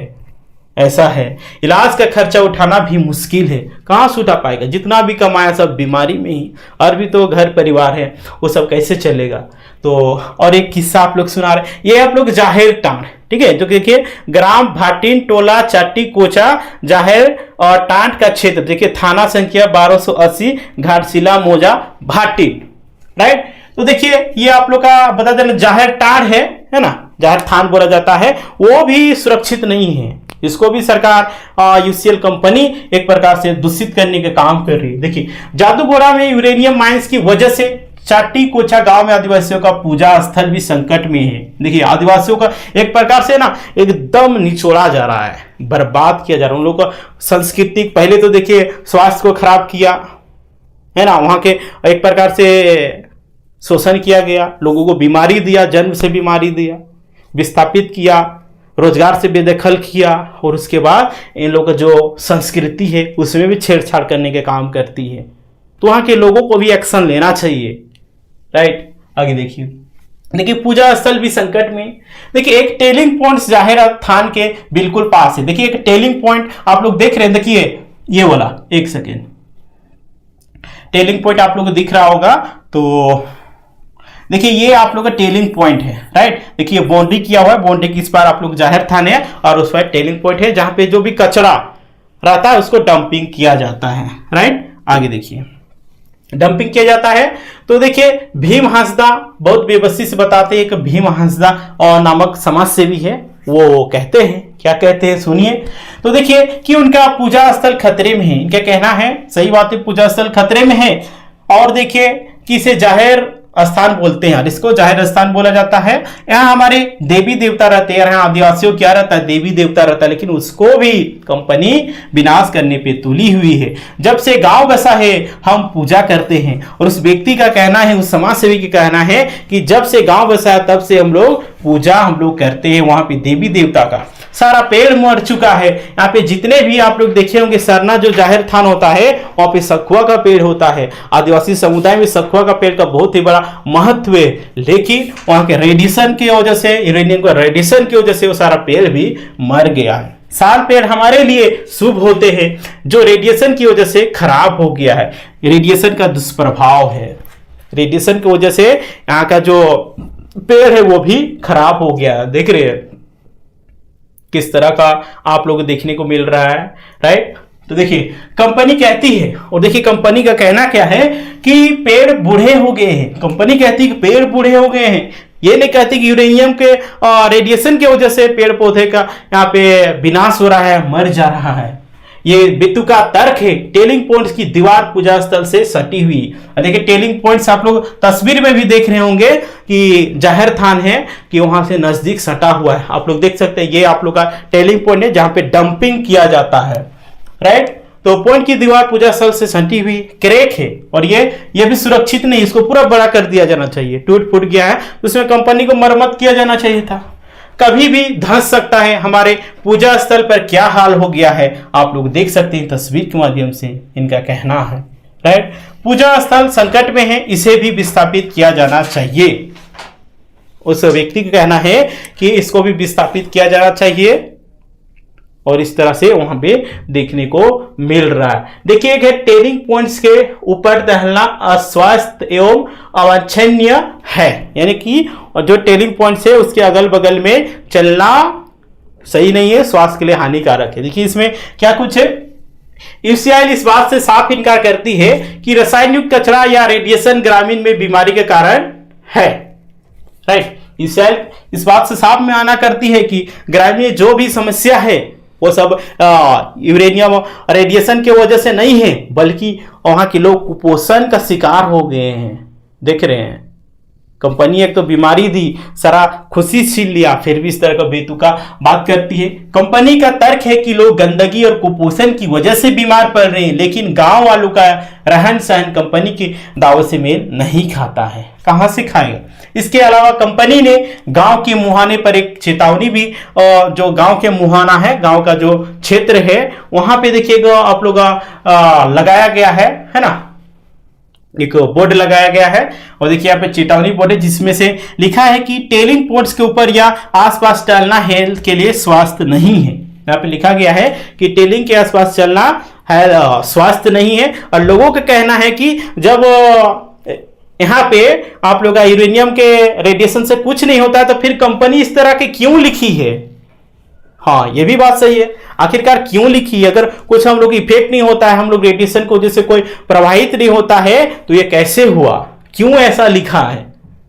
ऐसा है। इलाज का खर्चा उठाना भी मुश्किल है, कहाँ से उठा पाएगा, जितना भी कमाया सब बीमारी में ही, और भी तो घर परिवार है वो सब कैसे चलेगा। तो और एक किस्सा आप लोग सुना रहे, ये आप लोग जाहिर टांड, ठीक है, जो देखिए ग्राम भाटिन टोला चाटी कोचा जाहिर और टांड का क्षेत्र, देखिए थाना संख्या 1280 घाटशिला मोजा भाटिन। राइट, तो देखिए ये आप लोग का बता देना जाहिर टांड है ना, जाहिर थान बोला जाता है, वो भी सुरक्षित नहीं है। इसको भी सरकार यूसीएल कंपनी एक प्रकार से दूषित करने के काम कर रही है। देखिए जादूगोड़ा में यूरेनियम माइंस की वजह से चाटी कोचा गांव में आदिवासियों का पूजा स्थल भी संकट में है। देखिए आदिवासियों का एक प्रकार से ना एकदम निचोड़ा जा रहा है, बर्बाद किया जा रहा है, उन लोगों का संस्कृति, पहले तो देखिए स्वास्थ्य को खराब किया है ना, वहां के एक प्रकार से शोषण किया गया, लोगों को बीमारी दिया, जन्म से बीमारी दिया, विस्थापित किया, रोजगार से बेदखल किया, और उसके बाद इन लोगों का जो संस्कृति है उसमें भी छेड़छाड़ करने के काम करती है। तो वहां के लोगों को भी एक्शन लेना चाहिए। राइट, आगे देखिए पूजा स्थल भी संकट में। देखिए एक टेलिंग पॉइंट जाहिर थान के बिल्कुल पास है। देखिए एक टेलिंग पॉइंट आप लोग देख रहे हैं, देखिए ये वाला, एक सेकेंड, टेलिंग पॉइंट आप लोग को दिख रहा होगा, तो देखिए ये आप लोग का टेलिंग पॉइंट है। राइट, देखिए बाउंड्री किया हुआ है, बाउंड्री की इस पार आप लोग जाहिर थाने है और उस पर टेलिंग पॉइंट है, जहां पे जो भी कचरा रहता है उसको डंपिंग किया जाता है। राइट, आगे देखिए डंपिंग किया जाता है। तो देखिए भीम हांसदा बहुत बेबसी से बताते हैं कि भीम हांसदा और नामक समाज सेवी है, वो कहते हैं, क्या कहते हैं सुनिए। तो देखिए कि उनका पूजा स्थल खतरे में है, इनका कहना है, सही बात है, पूजा स्थल खतरे में है। और देखिए कि इसे जाहिर स्थान बोलते हैं, इसको जाहिर स्थान बोला जाता है। यहाँ हमारे देवी देवता रहते हैं, यहाँ आदिवासियों क्या रहता है, देवी देवता रहता है, लेकिन उसको भी कंपनी विनाश करने पे तुली हुई है। जब से गांव बसा है हम पूजा करते हैं, और उस व्यक्ति का कहना है, उस समाज सेवी का कहना है कि जब से गांव बसा है तब से हम लोग पूजा करते हैं वहां पे देवी देवता का। सारा पेड़ मर चुका है, यहाँ पे जितने भी आप लोग देखे होंगे सरना जो जाहिर थान होता है वहां पे सखुआ का पेड़ होता है। आदिवासी समुदाय में सखुआ का पेड़ का बहुत ही बड़ा महत्व है, लेकिन वहां के रेडिएशन की वजह से, यूरेनियम का रेडिएशन की वजह से वो सारा पेड़ भी मर गया है। साल पेड़ हमारे लिए शुभ होते हैं, जो रेडिएशन की वजह से खराब हो गया है। रेडिएशन का दुष्प्रभाव है, रेडिएशन की वजह से यहाँ का जो पेड़ है वो भी खराब हो गया है। देख रहे हैं किस तरह का आप लोग देखने को मिल रहा है, राइट। तो देखिए कंपनी कहती है, और देखिए कंपनी का कहना क्या है कि पेड़ बूढ़े हो गए हैं। कंपनी कहती है कि पेड़ बूढ़े हो गए हैं, ये नहीं कहती कि यूरेनियम के रेडिएशन की वजह से पेड़ पौधे का यहाँ पे विनाश हो रहा है, मर जा रहा है। ये बेतु का तर्क है। टेलिंग पॉइंट्स की दीवार पूजा स्थल से सटी हुई। देखिए टेलिंग पॉइंट्स आप लोग तस्वीर में भी देख रहे होंगे कि जाहिर थान है कि वहां से नजदीक सटा हुआ है। आप लोग देख सकते हैं, ये आप लोग का टेलिंग पॉइंट है जहां पे डंपिंग किया जाता है, राइट। तो पॉइंट की दीवार पूजा स्थल से सटी हुई क्रैक है, और ये भी सुरक्षित नहीं, इसको पूरा बड़ा कर दिया जाना चाहिए। टूट फूट गया है तो उसमें कंपनी को मरम्मत किया जाना चाहिए था। कभी भी धंस सकता है। हमारे पूजा स्थल पर क्या हाल हो गया है आप लोग देख सकते हैं तस्वीर के माध्यम से, इनका कहना है, राइट। पूजा स्थल संकट में है, इसे भी विस्थापित किया जाना चाहिए। उस व्यक्ति का कहना है कि इसको भी विस्थापित किया जाना चाहिए, और इस तरह से वहां पे देखने को मिल रहा है। देखिए एक है टेलिंग पॉइंट्स के ऊपर टहलना अस्वास्थ्य एवं अवांछनीय है, यानी कि जो टेलिंग पॉइंट्स है उसके अगल बगल में चलना सही नहीं है, स्वास्थ्य के लिए हानिकारक है। देखिए इसमें क्या कुछ है। ईसीआईएल इस बात से साफ इनकार करती है कि रसायन युक्त कचरा या रेडिएशन ग्रामीण में बीमारी के कारण है, राइट। ईसीआईएल इस बात से साफ में आना करती है कि ग्रामीण में जो भी समस्या है वो सब यूरेनियम रेडिएशन की वजह से नहीं है, बल्कि वहां के लोग कुपोषण का शिकार हो गए हैं। देख रहे हैं कंपनी एक तो बीमारी दी, सारा खुशी छीन लिया, फिर भी इस तरह का बेतुका बात करती है। कंपनी का तर्क है कि लोग गंदगी और कुपोषण की वजह से बीमार पड़ रहे हैं, लेकिन गांव वालों का रहन सहन कंपनी के दावों से मेल नहीं खाता है। कहां से खाएगा। इसके अलावा कंपनी ने गांव के मुहाने पर एक चेतावनी भी, जो गांव के मुहाना है, गांव का जो क्षेत्र है वहां पे देखिएगा आप लोग लगाया गया है ना, एक बोर्ड लगाया गया है, और देखिए यहाँ पे चेतावनी बोर्ड है जिसमें से लिखा है कि टेलिंग पॉइंट्स के ऊपर या आसपास चलना हेल्थ के लिए स्वास्थ्य नहीं है। यहाँ पे लिखा गया है कि टेलिंग के आसपास चलना है स्वास्थ्य नहीं है, और लोगों का कहना है कि जब यहाँ पे आप लोग यूरेनियम के रेडिएशन से कुछ नहीं होता है तो फिर कंपनी इस तरह के क्यों लिखी है। हाँ ये भी बात सही है, आखिरकार क्यों लिखी है। अगर कुछ हम लोग इफेक्ट नहीं होता है, हम लोग रेडिएशन को जैसे कोई प्रवाहित नहीं होता है, तो ये कैसे हुआ, क्यों ऐसा लिखा है।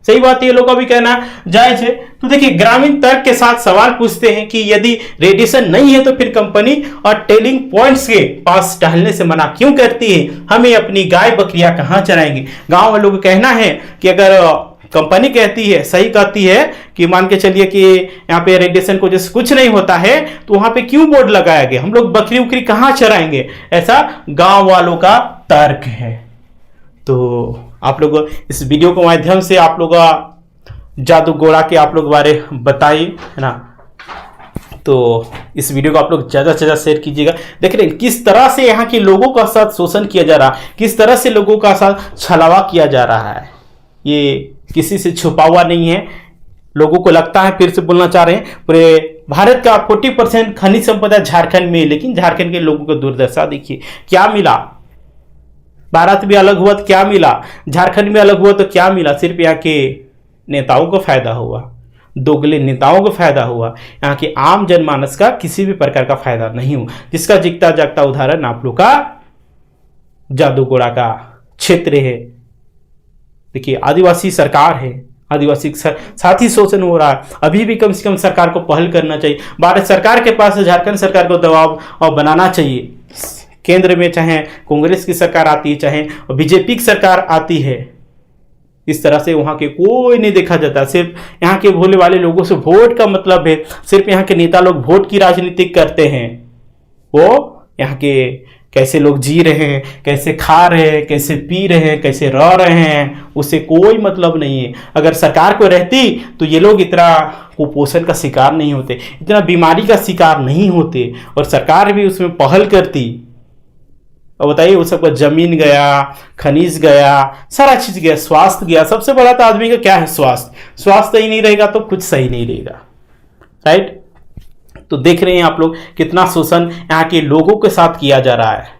सही बात है, ये लोग का भी कहना जायज है। तो देखिए ग्रामीण तर्क के साथ सवाल पूछते हैं कि यदि रेडिएशन नहीं है तो फिर कंपनी और टेलिंग पॉइंट्स के पास टहलने से मना क्यों करती है। हमें अपनी गाय बकरियां कहां चराएंगे। गांव वालों का कहना है कि अगर कंपनी कहती है, सही कहती है कि मान के चलिए कि यहाँ पे रेडिएशन को जैसे कुछ नहीं होता है, तो वहां पे क्यों बोर्ड लगाया गया, हम लोग बकरी उकरी कहां चराएंगे, ऐसा गांव वालों का तर्क है। तो आप लोग इस वीडियो के माध्यम से आप लोग जादू गोड़ा के आप लोग बारे बताइए, है ना। तो इस वीडियो को आप लोग ज़्यादा से ज़्यादा शेयर कीजिएगा। देख रहे हैं किस तरह से यहाँ के लोगों का साथ शोषण किया जा रहा है, किस तरह से लोगों का साथ छलावा किया जा रहा है। ये किसी से छुपा हुआ नहीं है। लोगों को लगता है, फिर से बोलना चाह रहे हैं, पूरे भारत का 40% खनिज संपदा झारखंड में, लेकिन झारखंड के लोगों को दुर्दशा देखिए क्या मिला। भारत भी अलग हुआ तो क्या मिला, झारखंड में अलग हुआ तो क्या मिला। सिर्फ यहाँ के नेताओं को फायदा हुआ, दोगले नेताओं को फायदा हुआ, यहाँ के आम जनमानस का किसी भी प्रकार का फायदा नहीं हुआ। जिसका जिकता जागता उदाहरण आप लोग का जादूगोड़ा का क्षेत्र है। देखिए आदिवासी सरकार है, आदिवासी साथ ही शोषण हो रहा है। अभी भी कम से कम सरकार को पहल करना चाहिए। भारत सरकार के पास झारखंड सरकार को दबाव और बनाना चाहिए। केंद्र में चाहे कांग्रेस की सरकार आती है, चाहे बीजेपी की सरकार आती है, इस तरह से वहाँ के कोई नहीं देखा जाता। सिर्फ यहाँ के भोले वाले लोगों से वोट का मतलब है, सिर्फ यहाँ के नेता लोग वोट की राजनीति करते हैं। वो यहाँ के कैसे लोग जी रहे हैं, कैसे खा रहे हैं, कैसे पी रहे हैं, कैसे रह रहे हैं, उससे कोई मतलब नहीं है। अगर सरकार को रहती तो ये लोग इतना कुपोषण का शिकार नहीं होते, इतना बीमारी का शिकार नहीं होते, और सरकार भी उसमें पहल करती। और बताइए उस सबका जमीन गया, खनिज गया, सारा चीज गया, स्वास्थ्य गया। सबसे बड़ा तो आदमी का क्या है, स्वास्थ्य। स्वास्थ्य ही नहीं रहेगा तो कुछ सही नहीं रहेगा, राइट। तो देख रहे हैं आप लोग कितना शोषण यहाँ के लोगों के साथ किया जा रहा है।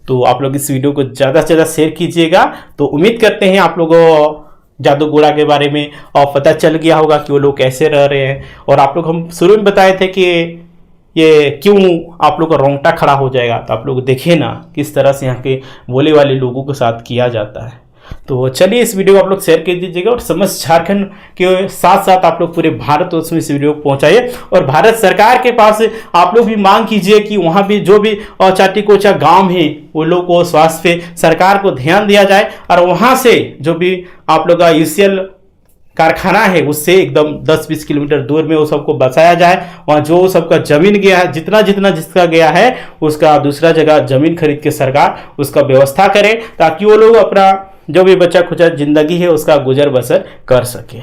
तो आप लोग इस वीडियो को ज़्यादा से ज़्यादा शेयर कीजिएगा। तो उम्मीद करते हैं आप लोगों जादूगोड़ा के बारे में और पता चल गया होगा कि वो लोग कैसे रह रहे हैं। और आप लोग हम शुरू में बताए थे कि ये क्यों आप लोग का रोंगटा खड़ा हो जाएगा, तो आप लोग देखिए ना किस तरह से यहाँ के बोले वाले लोगों के साथ किया जाता है। तो चलिए इस वीडियो को आप लोग शेयर कर दीजिएगा और समस्त झारखंड के साथ साथ आप लोग पूरे भारत में इस वीडियो को पहुंचाइए। और भारत सरकार के पास आप लोग भी मांग कीजिए कि वहाँ भी जो भी चाटी कोचा गांव है वो लोग को स्वास्थ्य पे सरकार को ध्यान दिया जाए और वहाँ से जो भी आप लोग का यूसीएल कारखाना है उससे एकदम 10-20 किलोमीटर दूर में वो सबको बसाया जाए। वहाँ जो सबका जमीन गया है, जितना जितना जिसका गया है उसका दूसरा जगह जमीन खरीद के सरकार उसका व्यवस्था करे, ताकि वो लोग अपना जो भी बच्चा खुचा जिंदगी है उसका गुजर बसर कर सके।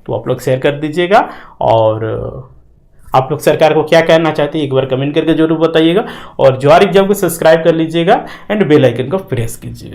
तो आप लोग शेयर कर दीजिएगा और आप लोग सरकार को क्या कहना चाहते हैं एक बार कमेंट करके जरूर बताइएगा। और ज्वार एग्जाम को सब्सक्राइब कर लीजिएगा एंड बेल आइकन को प्रेस कीजिएगा।